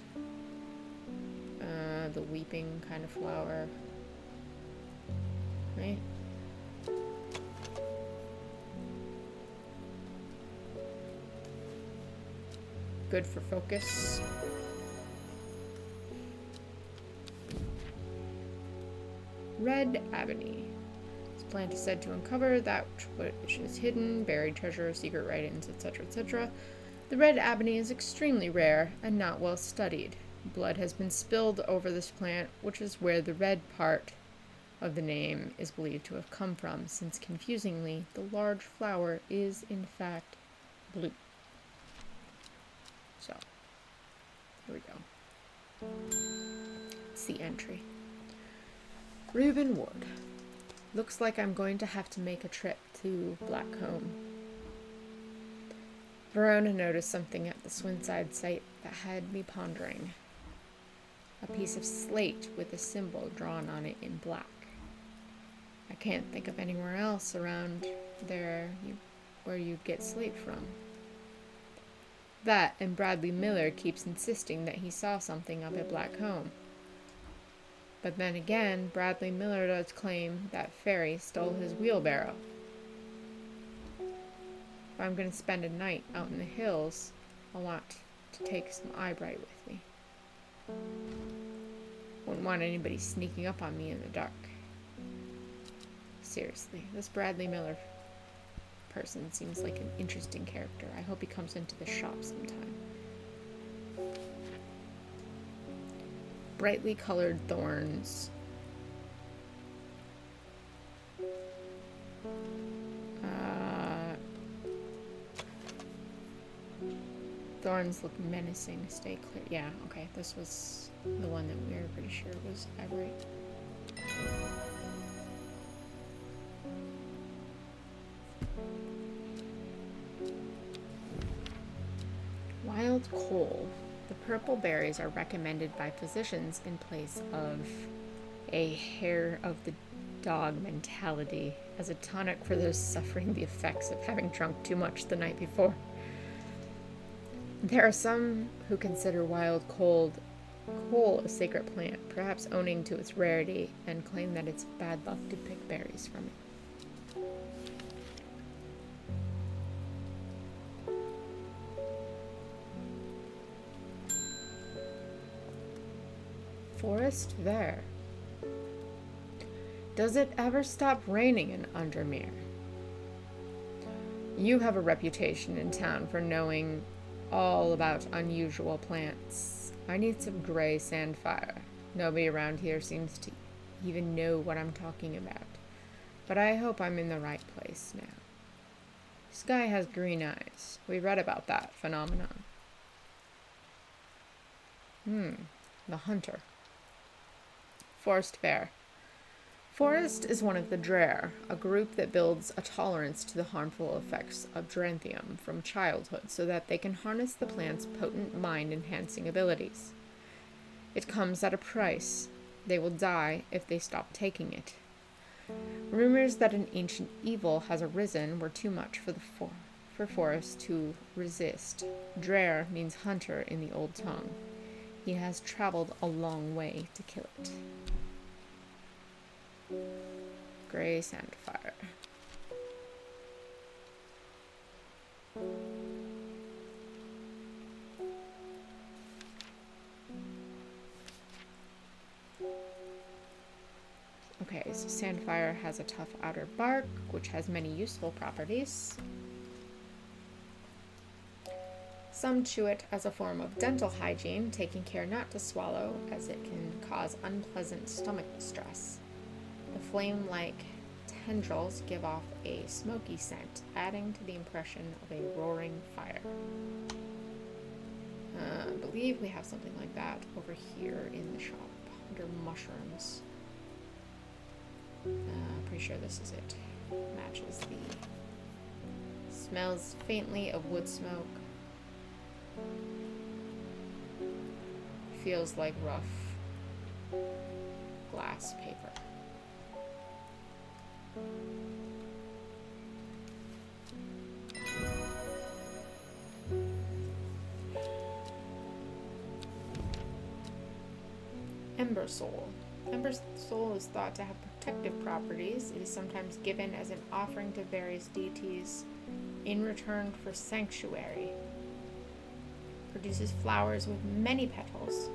Speaker 1: the weeping kind of flower. Right? Good for focus. Red Ebony. This plant is said to uncover that which is hidden, buried treasure, secret writings, etc., etc. The red ebony is extremely rare and not well studied. Blood has been spilled over this plant, which is where the red part of the name is believed to have come from, since confusingly, the large flower is in fact blue. So, here we go. It's the entry. Reuben Ward. Looks like I'm going to have to make a trip to Blackcomb. Verona noticed something at the Swinside site that had me pondering. A piece of slate with a symbol drawn on it in black. I can't think of anywhere else around there where you'd get slate from. That, and Bradley Miller keeps insisting that he saw something up at Blackcomb. But then again, Bradley Miller does claim that Ferry stole his wheelbarrow. If I'm going to spend a night out in the hills, I want to take some eyebright with me. Wouldn't want anybody sneaking up on me in the dark. Seriously, this Bradley Miller person seems like an interesting character. I hope he comes into the shop sometime. Brightly colored thorns. Thorns look menacing. Stay clear. Yeah, okay. This was the one that we were pretty sure was eyebright. Wild coal. The purple berries are recommended by physicians in place of a hair of the dog mentality as a tonic for those suffering the effects of having drunk too much the night before. There are some who consider wild coal a sacred plant, perhaps owing to its rarity, and claim that it's bad luck to pick berries from it. Forest there. Does it ever stop raining in Undermere? You have a reputation in town for knowing all about unusual plants. I need some gray sandfire. Nobody around here seems to even know what I'm talking about. But I hope I'm in the right place now. Sky has green eyes. We read about that phenomenon. The hunter. Forest fair. Forest is one of the Drare, a group that builds a tolerance to the harmful effects of Dranthium from childhood so that they can harness the plant's potent mind-enhancing abilities. It comes at a price. They will die if they stop taking it. Rumors that an ancient evil has arisen were too much for Forest to resist. Drare means hunter in the old tongue. He has traveled a long way to kill it. Gray sandfire. Okay, so sandfire has a tough outer bark, which has many useful properties. Some chew it as a form of dental hygiene, taking care not to swallow, as it can cause unpleasant stomach distress. The flame-like tendrils give off a smoky scent, adding to the impression of a roaring fire. I believe we have something like that over here in the shop, under mushrooms. Pretty sure this is it. Matches the... Smells faintly of wood smoke. Feels like rough glass paper. Ember Soul. Ember Soul is thought to have protective properties. It is sometimes given as an offering to various deities in return for sanctuary. Produces flowers with many petals.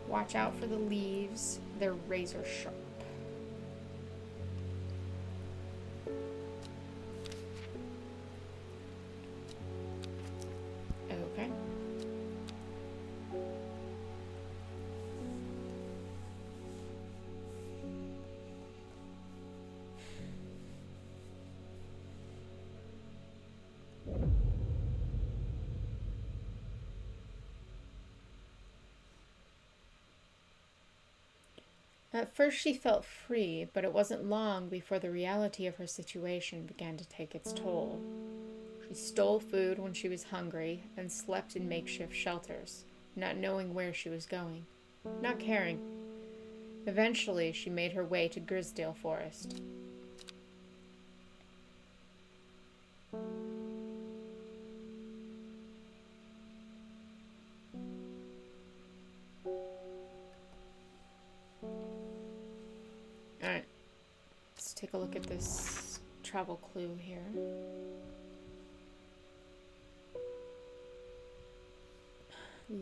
Speaker 1: Watch out for the leaves. They're razor sharp. Okay. At first she felt free, but it wasn't long before the reality of her situation began to take its toll. She stole food when she was hungry and slept in makeshift shelters, not knowing where she was going, not caring. Eventually, she made her way to Grisdale Forest. Alright, let's take a look at this travel clue here.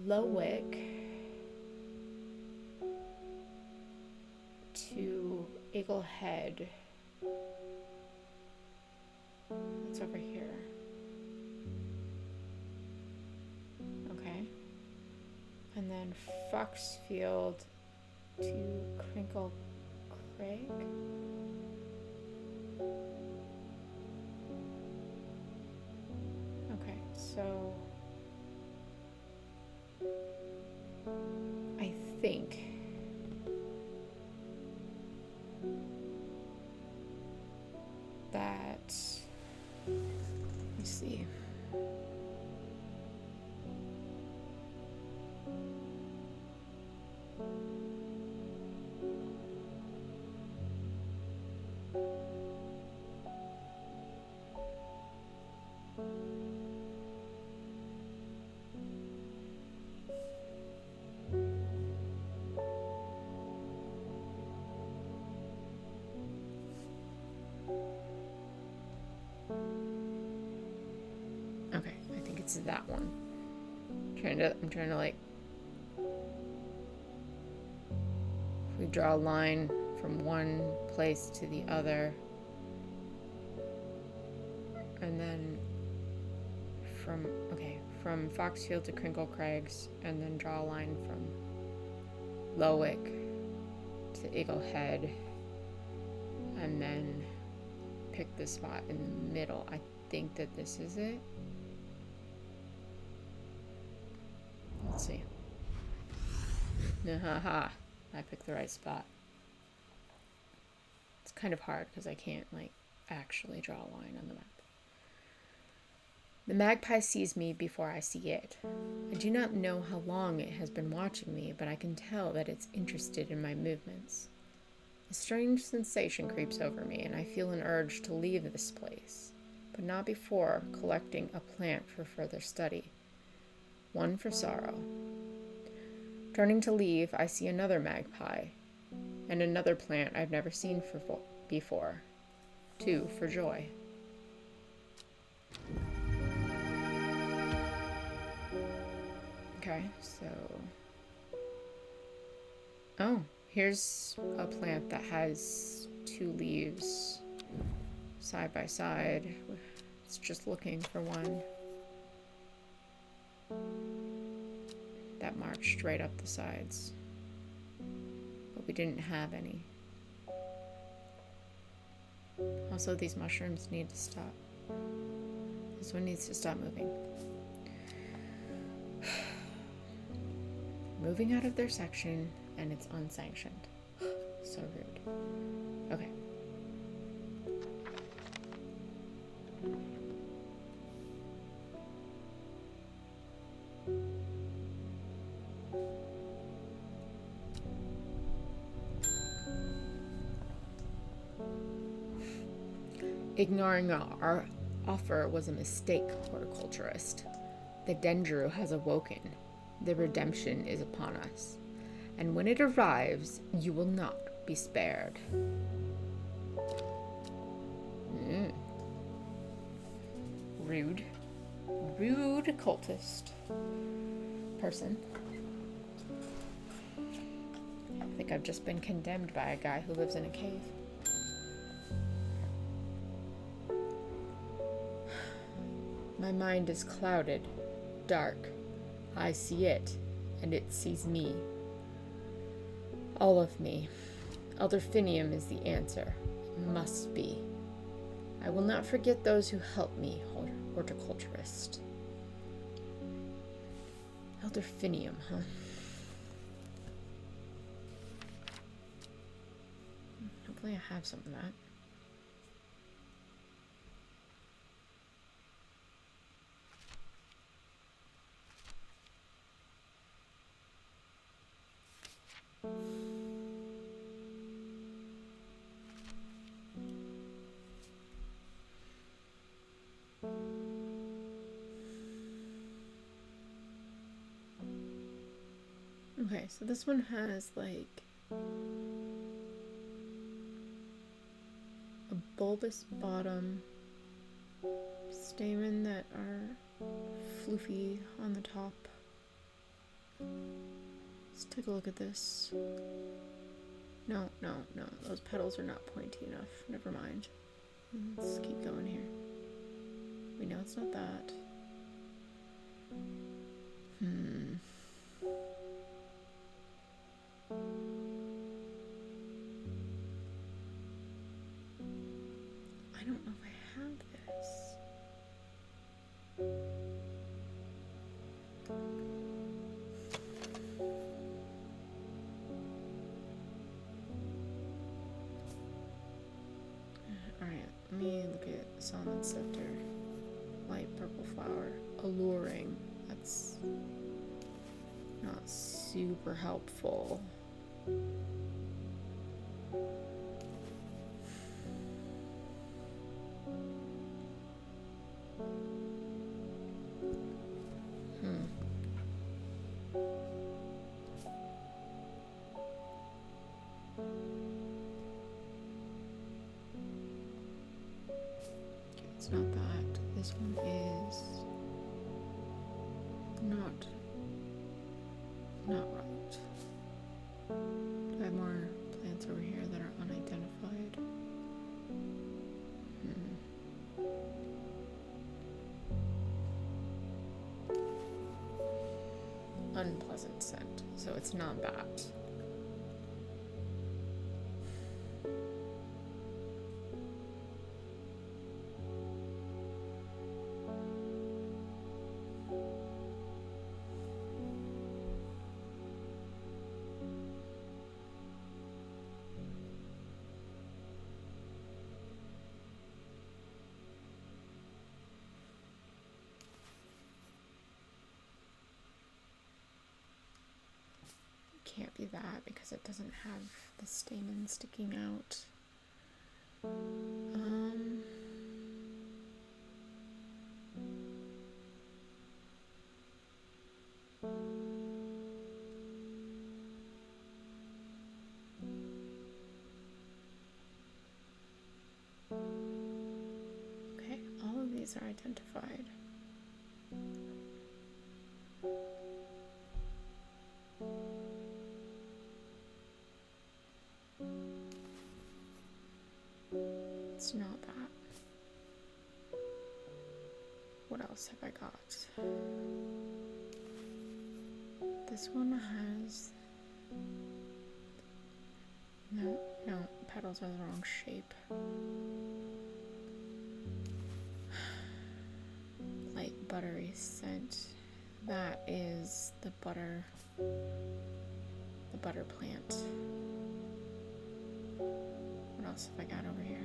Speaker 1: Lowick to Eaglehead. It's over here. Okay. And then Foxfield to Crinkle Craig. Okay, so I think that, let me see. Okay, I think it's that one. I'm trying to like, if we draw a line from one place to the other, and then from Foxfield to Crinkle Crags, and then draw a line from Lowick to Eaglehead, and then pick the spot in the middle. I think that this is it. Let's see. Haha, I picked the right spot. It's kind of hard because I can't like actually draw a line on the map. The magpie sees me before I see it. I do not know how long it has been watching me, but I can tell that it's interested in my movements. A strange sensation creeps over me, and I feel an urge to leave this place, but not before collecting a plant for further study. One for sorrow. Turning to leave, I see another magpie, and another plant I've never seen before. Two for joy. Okay, so... Oh, here's a plant that has two leaves side by side. It's just looking for one. that marched right up the sides. But we didn't have any. Also, these mushrooms need to stop. This one needs to stop moving. Moving out of their section, and it's unsanctioned. So rude. Okay. Ignoring our offer was a mistake, horticulturist. The Dendru has awoken. The redemption is upon us. And when it arrives, you will not be spared. Rude. Rude cultist. Person. I think I've just been condemned by a guy who lives in a cave. My mind is clouded, dark. I see it, and it sees me. All of me. Elderfinium is the answer. It must be. I will not forget those who helped me, horticulturist. Elderfinium, huh? Hopefully I have some of that. Okay, so this one has like a bulbous bottom, stamen that are floofy on the top. Let's take a look at this. No, those petals are not pointy enough. Never mind. Let's keep going here. We know it's not that. I don't know if I have this. Alright, let me look at Solomon Scepter. Light purple flower. Alluring. That's not super helpful. It's not that. This one is not right. Do I have more plants over here that are unidentified? Unpleasant scent, so it's not that. Can't be that because it doesn't have the stamen sticking out. Okay, all of these are identified. It's not that. What else have I got? This one has... No, petals are the wrong shape. Light buttery scent. That is the butter plant. What else have I got over here?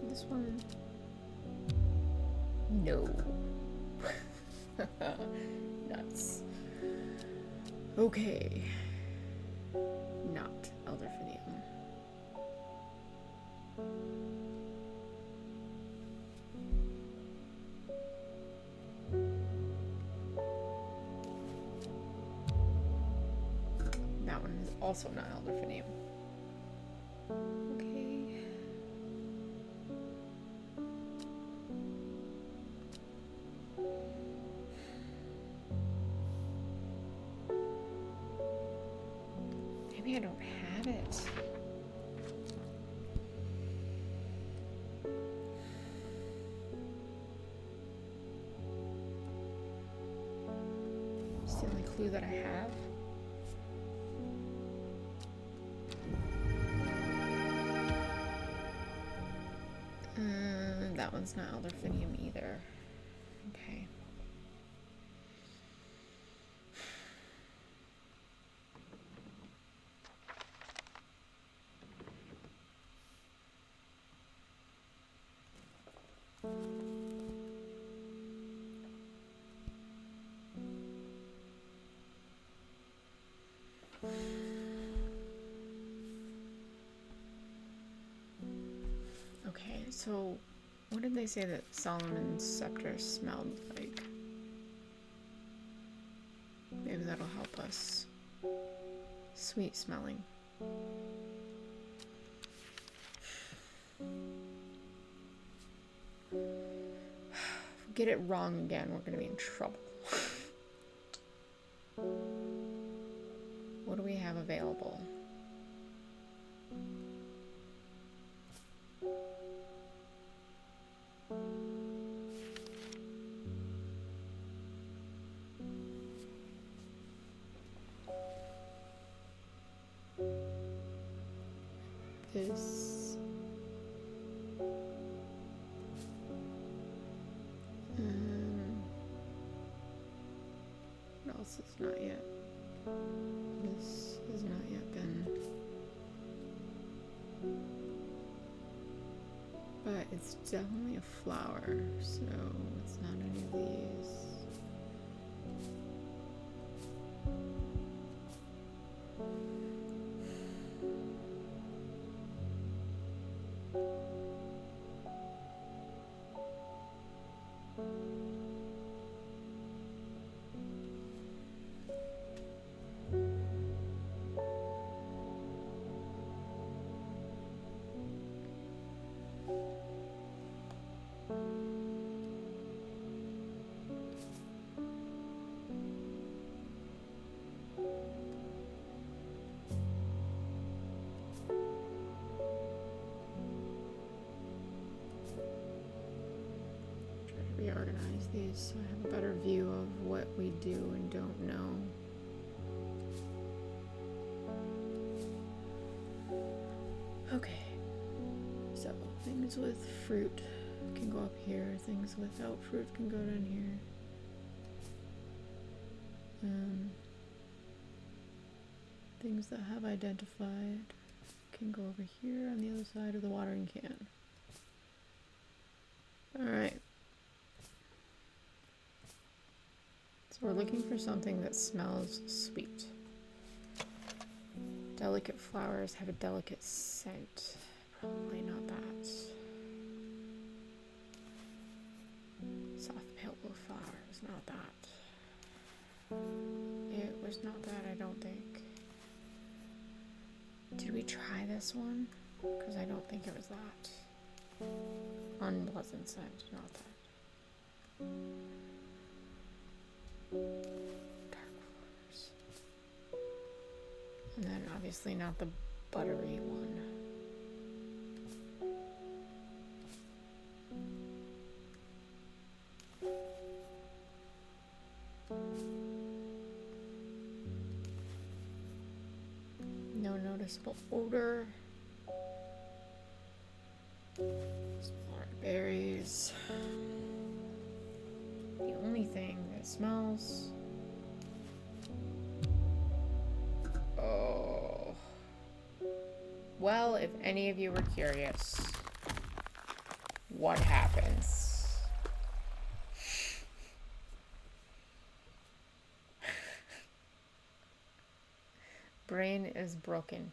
Speaker 1: This one? No. Nuts. Okay. Not elderfinium. That one is also not elderfinium. Maybe I don't have it. It's the only clue that I have. That one's not elderfinium either. Okay. Okay, so what did they say that Solomon's scepter smelled like? Maybe that'll help us. Sweet smelling. If we get it wrong again, we're gonna be in trouble. What do we have available? This what else is not yet? This has not yet been, but it's definitely a flower, so it's not any of these. Reorganize these so I have a better view of what we do and don't know. Okay, so things with fruit can go up here, things without fruit can go down here. Things that have identified can go over here on the other side of the watering can. Alright. So we're looking for something that smells sweet. Delicate flowers have a delicate scent. Probably not that. Soft pale blue flowers, not that. It was not that, I don't think. Did we try this one? Because I don't think it was that. Unpleasant scent, not that. And then obviously not the buttery one. No noticeable odor. Smaller berries. The only thing that smells. Oh. Well, if any of you were curious, what happens? Brain is broken.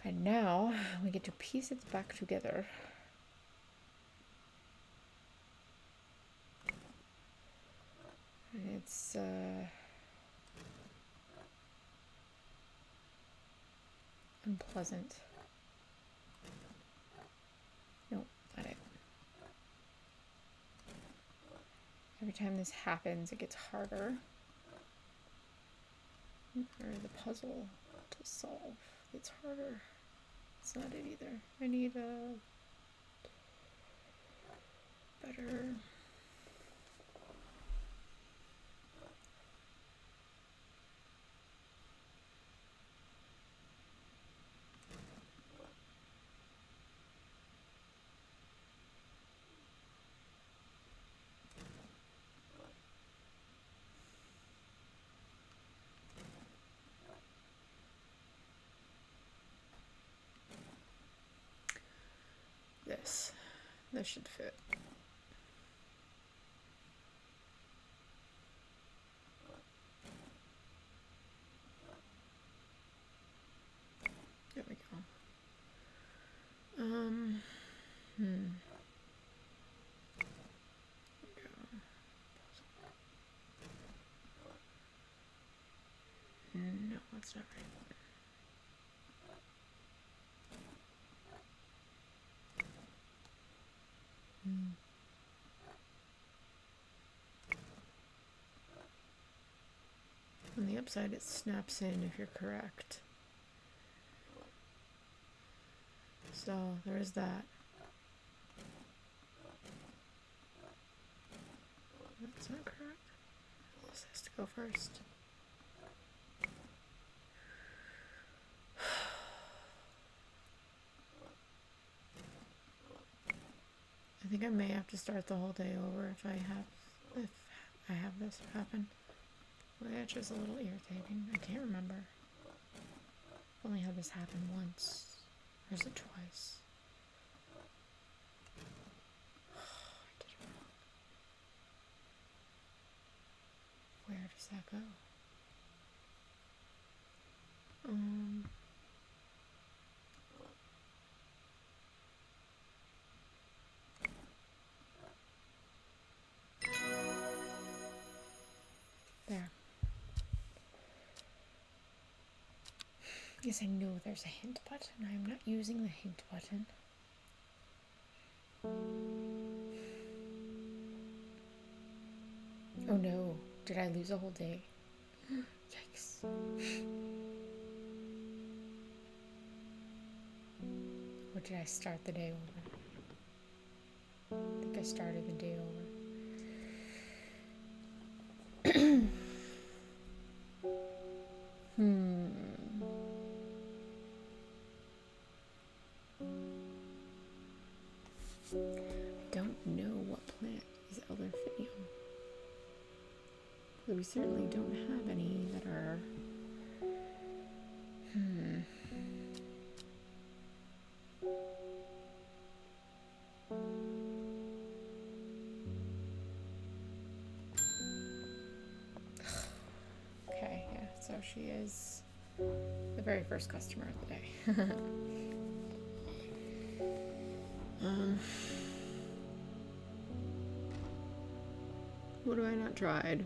Speaker 1: And now we get to piece it back together. And it's unpleasant. No, not it. Every time this happens, it gets harder. Or the puzzle to solve gets harder. It's not it either. I need a better... This should fit. There we go. No, that's not right. On the upside, it snaps in if you're correct. So there is that. That's not correct. This has to go first. I think I may have to start the whole day over if I have this happen. Which is a little irritating. I can't remember. I've only had this happen once. Or is it twice? I did it wrong. Where does that go? There. Yes, I know there's a hint button. I'm not using the hint button. Oh no, did I lose a whole day? Yikes. Or did I start the day over? I think I started the day over. I don't know what plant is elderfinium. We certainly don't have any that are... Okay, yeah, so she is the very first customer of the day. What have I not tried?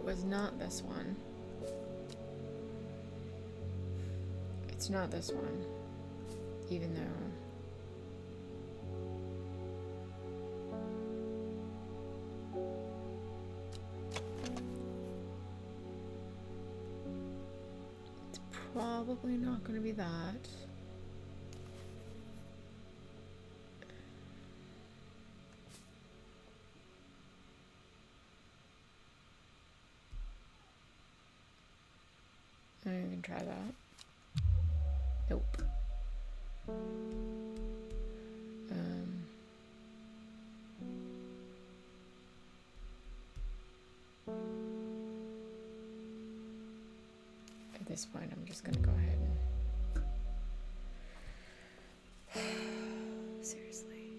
Speaker 1: was not this one. It's not this one. Even though... it's probably not going to be that. I can try that. Nope. At this point, I'm just gonna go ahead and seriously.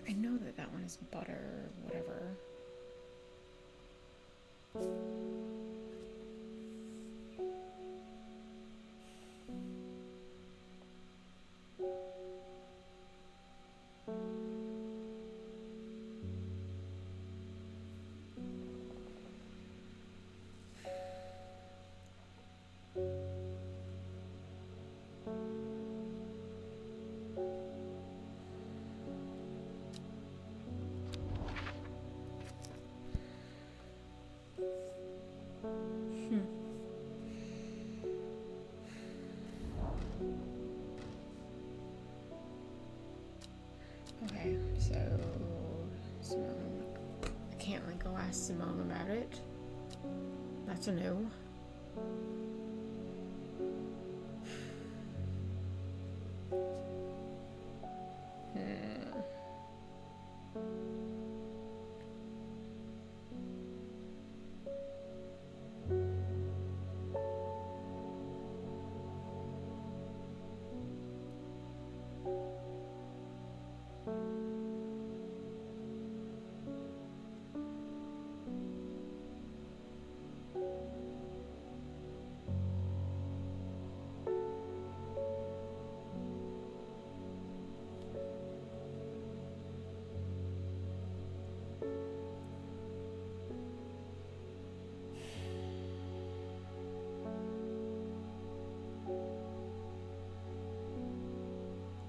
Speaker 1: I know that that one is butter, whatever. Okay, so Simone, I can't like go ask Simone about it. That's a no.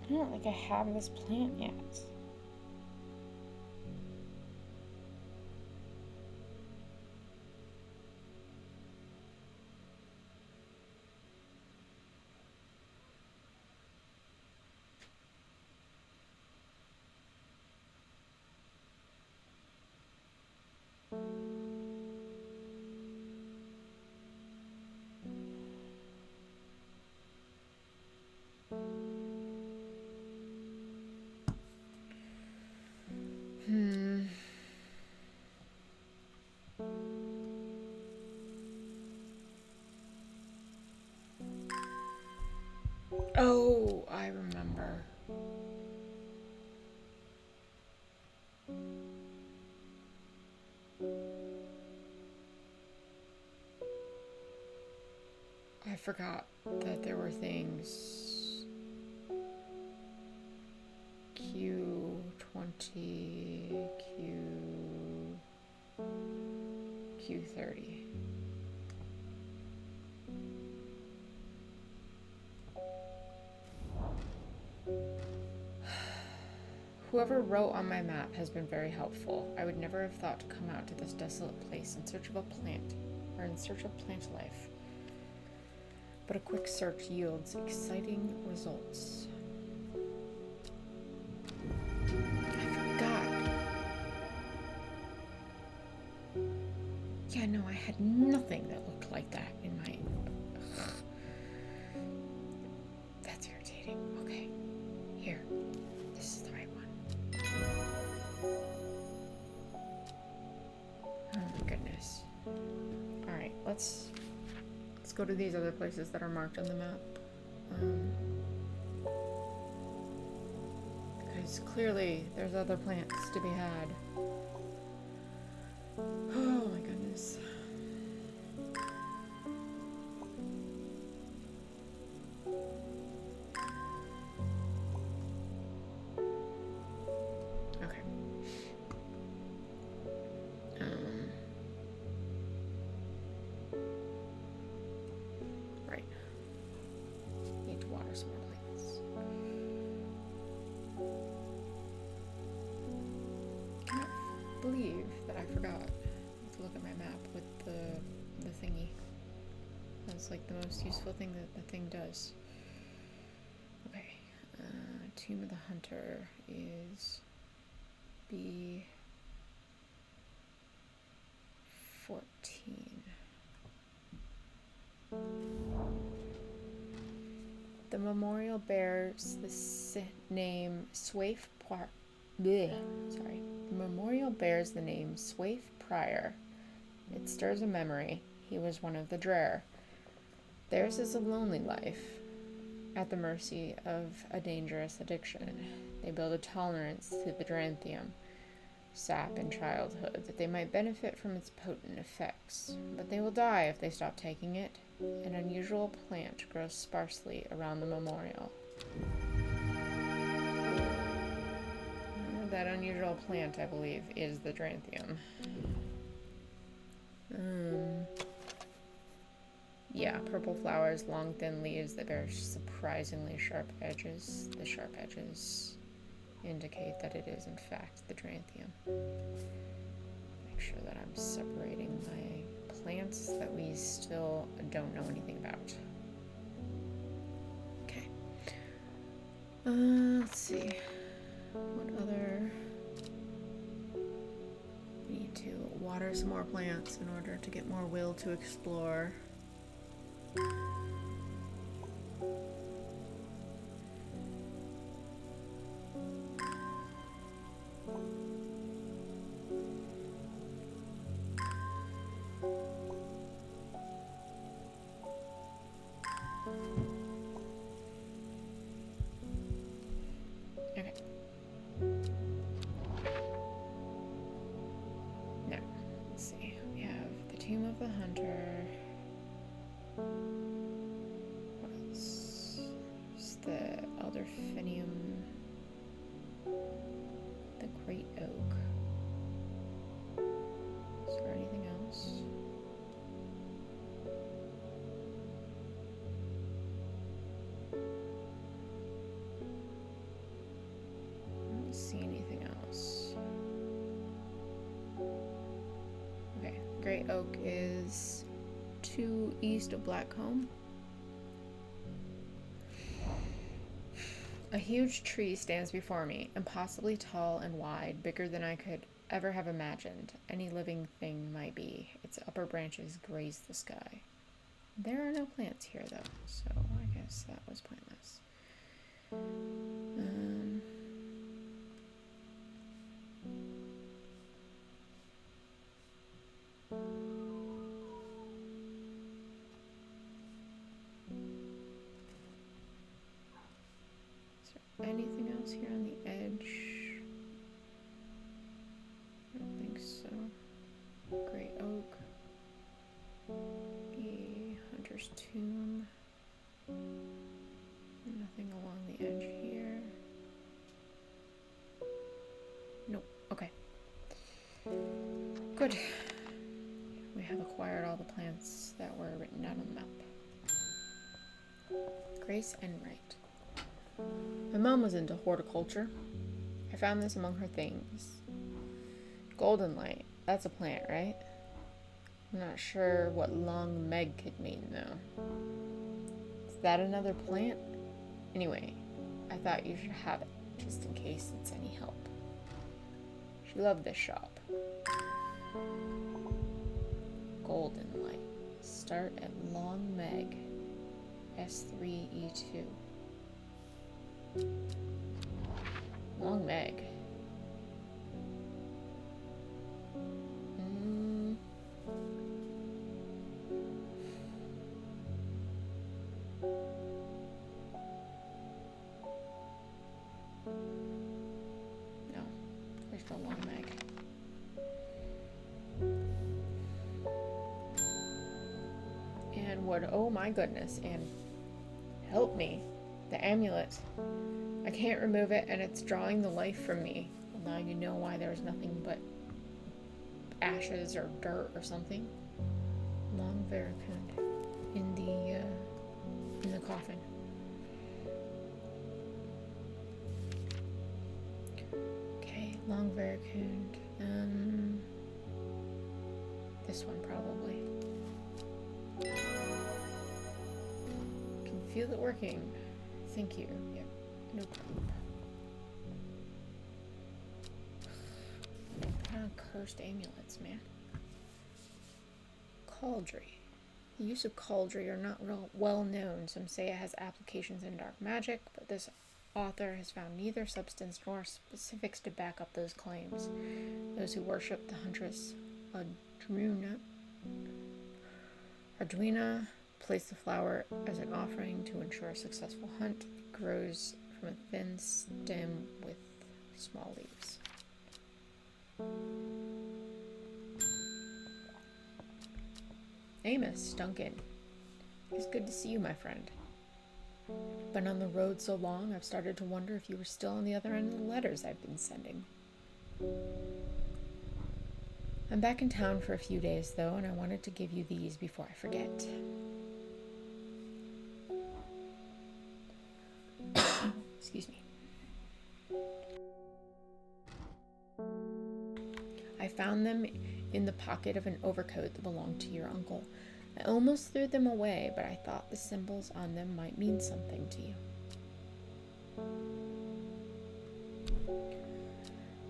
Speaker 1: I don't think I have this plant yet. Oh, I remember. I forgot that there were things Q20, Q30. Whoever wrote on my map has been very helpful. I would never have thought to come out to this desolate place in search of a plant, or in search of plant life. But a quick search yields exciting results. I forgot. Yeah, no, I had nothing that looked like that in my... Ugh. That's irritating. Okay, here. This is the right one. Oh my goodness. Alright, let's go to these other places that are marked on the map. Because clearly there's other plants to be had. Oh my goodness. believe that I forgot to look at my map with the thingy. That's like the most useful thing that the thing does. Okay, Tomb of the Hunter is B14. The memorial bears the name Swaif Prior. The memorial bears the name Swaif Prior. It stirs a memory. He was one of the Drear. Theirs is a lonely life, at the mercy of a dangerous addiction. They build a tolerance to the Dranthium, sap in childhood, that they might benefit from its potent effects. But they will die if they stop taking it. An unusual plant grows sparsely around the memorial. That unusual plant, I believe, is the Dranthium. Yeah, purple flowers, long thin leaves that bear surprisingly sharp edges. The sharp edges indicate that it is in fact the Dranthium. Make sure that I'm separating my plants that we still don't know anything about. Okay. Let's see. What other... We need to water some more plants in order to get more will to explore. Okay. Now, let's see. We have the Tomb of the Hunter. What else? Just the Elderfinium. The Great Oak. Is there anything else? I don't see anything else. Okay, Great Oak is 2 east of Blackcomb. A huge tree stands before me, impossibly tall and wide, bigger than I could ever have imagined any living thing might be. Its upper branches graze the sky. There are no plants here, though, so I guess that was pointless. Anything else here on the edge? I don't think so. Great Oak. The Hunter's Tomb. Nothing along the edge here. Nope. Okay. Good. We have acquired all the plants that were written down on the map. Grace Enright. My mom was into horticulture. I found this among her things. Golden light. That's a plant, right? I'm not sure what long Meg could mean, though. Is that another plant? Anyway, I thought you should have it, just in case it's any help. She loved this shop. Golden light. Start at Long Meg. S3E2. Long Meg. No, there's no Long Meg. And what? Oh my goodness! And help me. The amulet. I can't remove it, and it's drawing the life from me. Well, now you know why there's nothing but ashes or dirt or something. Long Veracund in the coffin. Okay, Long Veracund. This one probably. Can feel it working. Thank you. Yep, no problem. Cursed amulets, man. Cauldry. The use of cauldry are not well known. Some say it has applications in dark magic, but this author has found neither substance nor specifics to back up those claims. Those who worship the huntress Arduina place the flower as an offering to ensure a successful hunt. It grows from a thin stem with small leaves. Amos, Duncan. It's good to see you, my friend. Been on the road so long, I've started to wonder if you were still on the other end of the letters I've been sending. I'm back in town for a few days, though, and I wanted to give you these before I forget. Excuse me. I found them in the pocket of an overcoat that belonged to your uncle. I almost threw them away, but I thought the symbols on them might mean something to you.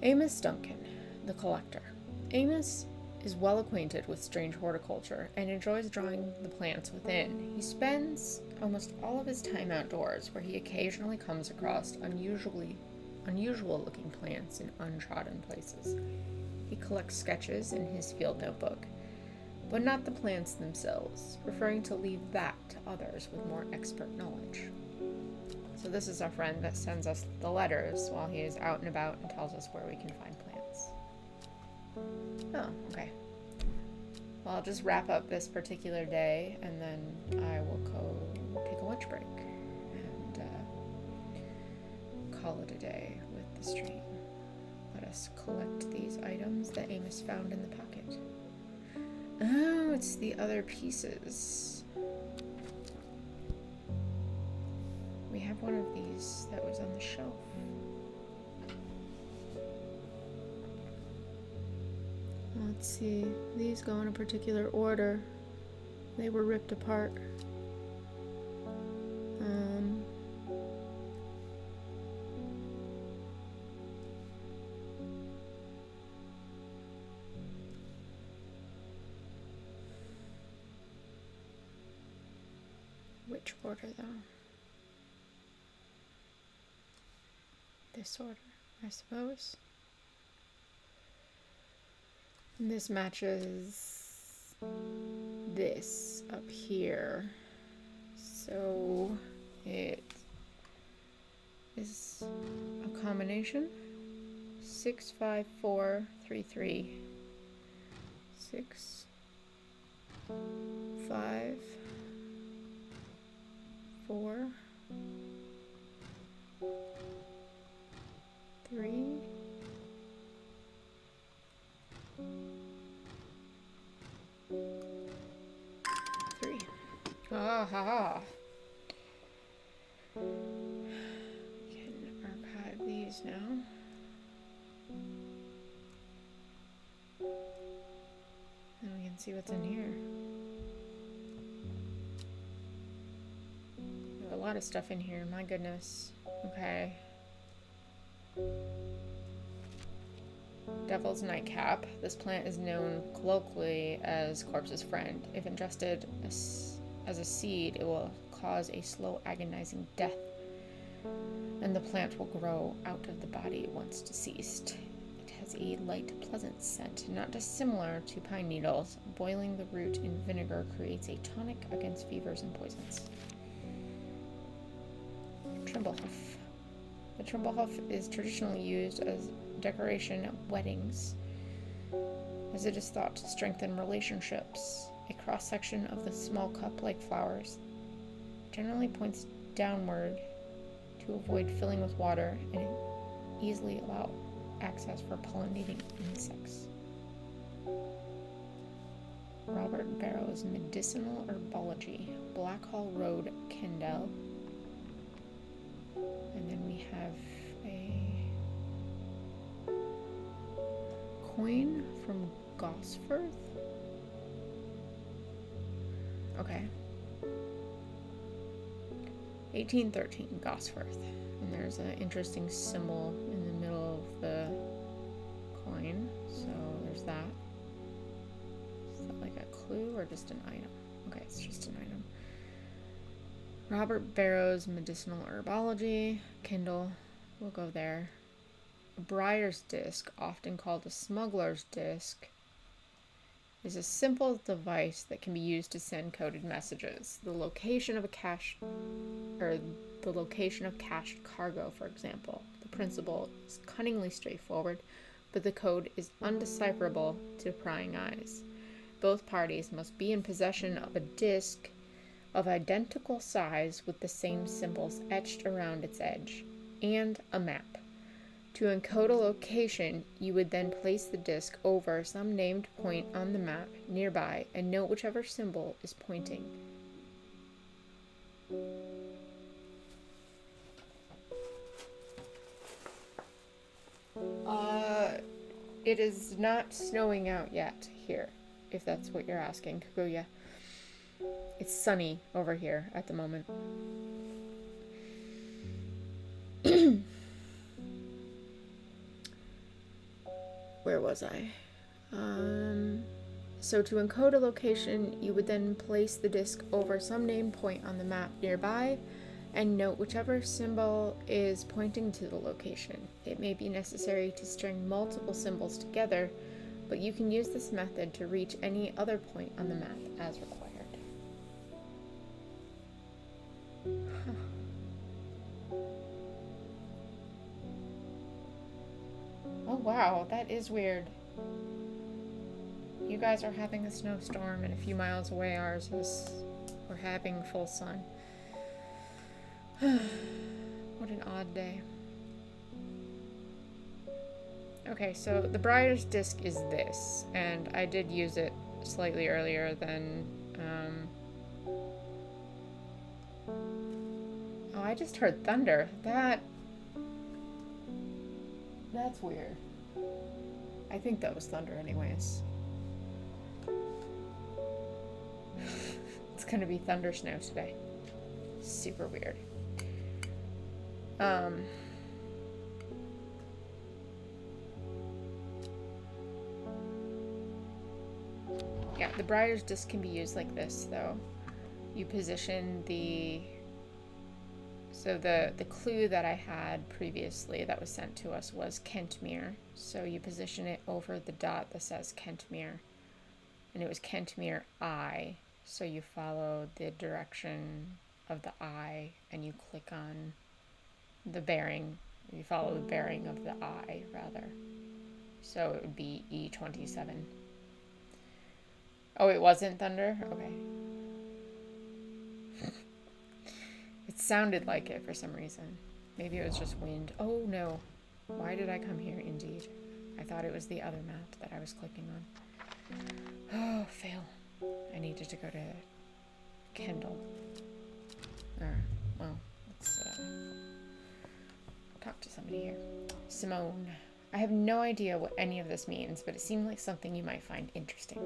Speaker 1: Amos Duncan, the collector. Amos is well acquainted with strange horticulture and enjoys drawing the plants within. He spends almost all of his time outdoors, where he occasionally comes across unusual-looking plants in untrodden places. He collects sketches in his field notebook, but not the plants themselves, preferring to leave that to others with more expert knowledge. So this is our friend that sends us the letters while he is out and about and tells us where we can find plants. Oh, okay. Well, I'll just wrap up this particular day, and then I will go take a lunch break and call it a day with the stream. Let us collect these items that Amos found in the pocket. Oh, it's the other pieces. We have one of these that was on the shelf. Let's see. These go in a particular order. They were ripped apart. Which order, though? This order, I suppose. And this matches this up here. So it is a combination. 65433. 6 5 4 3 3. Ah ha ha. Can archive these now. And we can see what's in here. A lot of stuff in here, my goodness. Okay. Devil's Nightcap. This plant is known colloquially as Corpse's Friend. If ingested as a seed, it will cause a slow, agonizing death, and the plant will grow out of the body once deceased. It has a light, pleasant scent, not dissimilar to pine needles. Boiling the root in vinegar creates a tonic against fevers and poisons. Trimblehuff. The trimblehuff is traditionally used as decoration at weddings, as it is thought to strengthen relationships. A cross-section of the small cup-like flowers generally points downward to avoid filling with water and easily allow access for pollinating insects. Robert Barrow's Medicinal Herbology, Blackhall Road, Kendall. And then we have a coin from Gosforth? Okay. 1813, Gosforth. And there's an interesting symbol in the middle of the coin. So there's that. Is that like a clue or just an item? Okay, it's just an item. Robert Barrow's Medicinal Herbology. Kindle. We'll go there. A Briar's Disc, often called a smuggler's disc, is a simple device that can be used to send coded messages. The location of cached cargo, for example. The principle is cunningly straightforward, but the code is undecipherable to prying eyes. Both parties must be in possession of a disc of identical size with the same symbols etched around its edge, and a map. To encode a location, you would then place the disc over some named point on the map nearby and note whichever symbol is pointing. It is not snowing out yet here, if that's what you're asking, Kaguya. It's sunny over here at the moment. Where was I? So to encode a location, you would then place the disc over some named point on the map nearby and note whichever symbol is pointing to the location. It may be necessary to string multiple symbols together, but you can use this method to reach any other point on the map as required. Oh wow, that is weird. You guys are having a snowstorm, and a few miles away we're having full sun. What an odd day. Okay, so the Briar's Disc is this, and I did use it slightly earlier than, Oh, I just heard thunder. That's weird. I think that was thunder anyways. It's gonna be thunder snow today. Super weird. Yeah, the Briar's Disc can be used like this, though. You position the clue that I had previously that was sent to us was Kentmere. So you position it over the dot that says Kentmere. And it was Kentmere I. So you follow the direction of the I and you click on the bearing. You follow the bearing of the I, rather. So it would be E27. Oh, it wasn't thunder? Okay. It sounded like it for some reason. Maybe it was just wind. Oh no. Why did I come here? Indeed. I thought it was the other map that I was clicking on. Oh, fail. I needed to go to Kendall. Well, let's talk to somebody here. Simone. I have no idea what any of this means, but it seemed like something you might find interesting.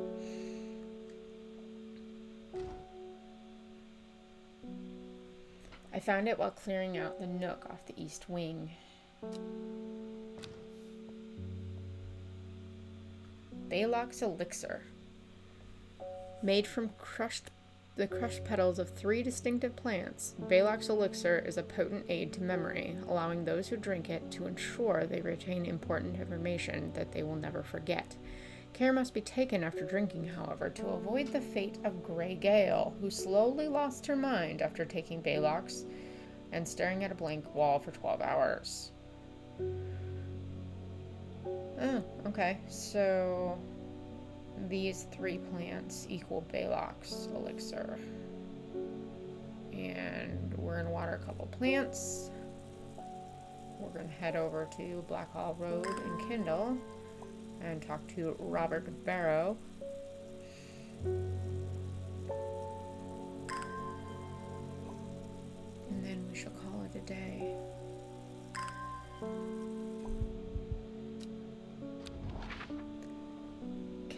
Speaker 1: I found it while clearing out the nook off the east wing. Baylock's Elixir. Made from the crushed petals of 3 distinctive plants, Baylock's Elixir is a potent aid to memory, allowing those who drink it to ensure they retain important information that they will never forget. Care must be taken after drinking, however, to avoid the fate of Grey Gale, who slowly lost her mind after taking Baylock's and staring at a blank wall for 12 hours. Oh, okay. So these 3 plants equal Baylock's Elixir. And we're gonna water a couple plants. We're gonna head over to Blackhall Road in Kindle and talk to Robert Barrow. And then we shall call it a day.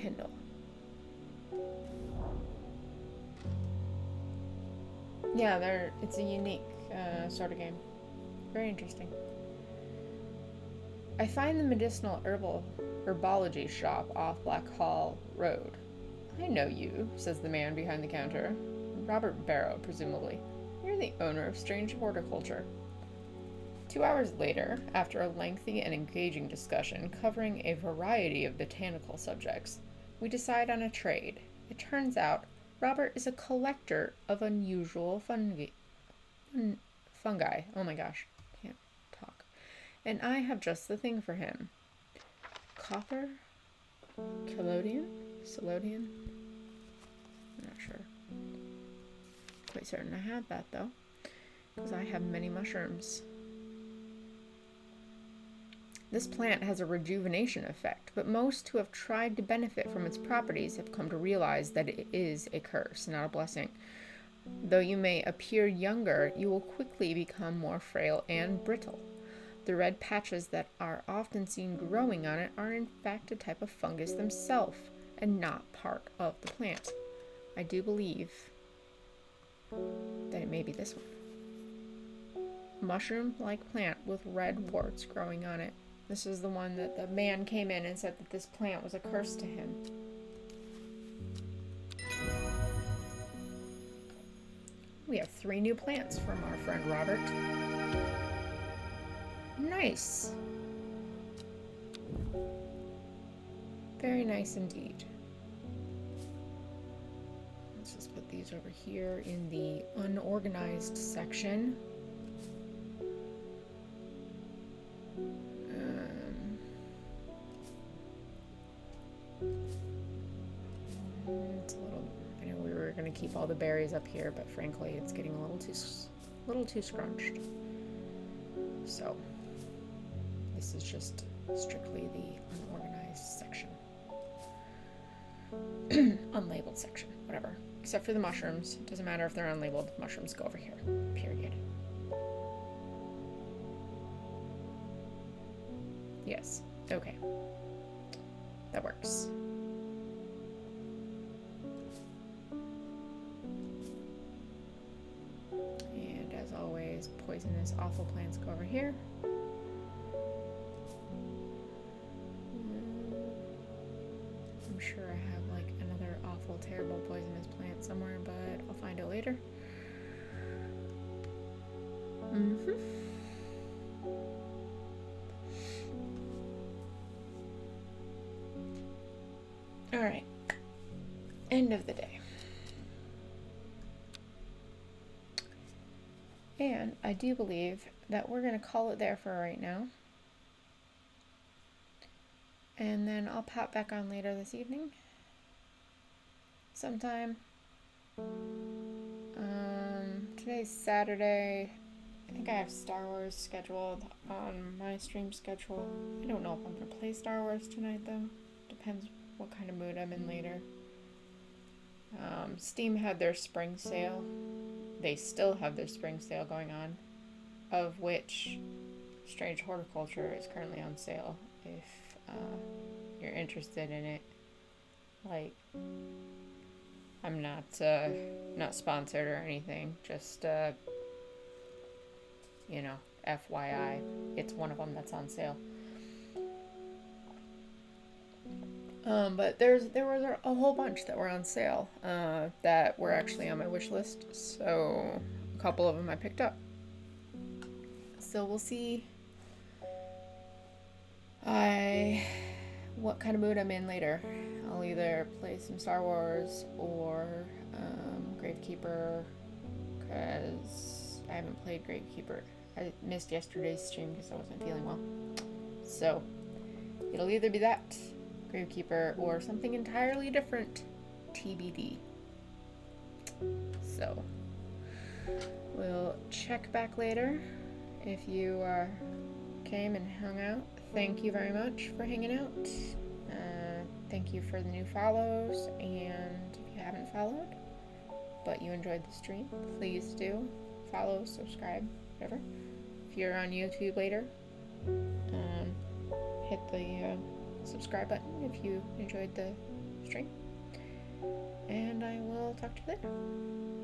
Speaker 1: Kindle. Yeah, it's a unique sort of game. Very interesting. I find the medicinal herbology shop off Black Hall Road. I know you, says the man behind the counter. Robert Barrow, presumably. You're the owner of Strange Horticulture. 2 hours later, after a lengthy and engaging discussion covering a variety of botanical subjects, we decide on a trade. It turns out Robert is a collector of unusual fungi. Oh my gosh, can't talk. And I have just the thing for him. Copper? Collodion? I'm not sure. Quite certain I had that though, because I have many mushrooms. This plant has a rejuvenation effect, but most who have tried to benefit from its properties have come to realize that it is a curse, not a blessing. Though you may appear younger, you will quickly become more frail and brittle. The red patches that are often seen growing on it are in fact a type of fungus themselves, and not part of the plant. I do believe that it may be this one. Mushroom-like plant with red warts growing on it. This is the one that the man came in and said that this plant was a curse to him. We have 3 new plants from our friend Robert. Nice. Very nice indeed. Let's just put these over here in the unorganized section. It's a little. I know we were going to keep all the berries up here, but frankly, it's getting a little too scrunched. So this is just strictly the unorganized section, unlabeled section, whatever. Except for the mushrooms. It doesn't matter if they're unlabeled. Mushrooms go over here. Period. Yes. Okay. That works. And as always, poisonous, awful plants go over here. I'm sure I have like another awful, terrible poisonous plant somewhere, but I'll find it later. Alright. End of the day. And I do believe that we're going to call it there for right now. And then I'll pop back on later this evening. Sometime. Today's Saturday. I think I have Star Wars scheduled on my stream schedule. I don't know if I'm going to play Star Wars tonight though. Depends what kind of mood I'm in later. Steam had their spring sale. They still have their spring sale going on, of which Strange Horticulture is currently on sale. If you're interested in it, like, I'm not sponsored or anything, just you know, FYI, it's one of them that's on sale. But there was a whole bunch that were on sale that were actually on my wish list, so a couple of them I picked up. So we'll see what kind of mood I'm in later. I'll either play some Star Wars or Gravekeeper, because I haven't played Gravekeeper. I missed yesterday's stream because I wasn't feeling well. So it'll either be that, Gravekeeper, or something entirely different, TBD. So we'll check back later. If you came and hung out, thank you very much for hanging out. Thank you for the new follows, and if you haven't followed but you enjoyed the stream, please do follow, subscribe, whatever. If you're on YouTube later, hit the subscribe button if you enjoyed the stream. And I will talk to you later.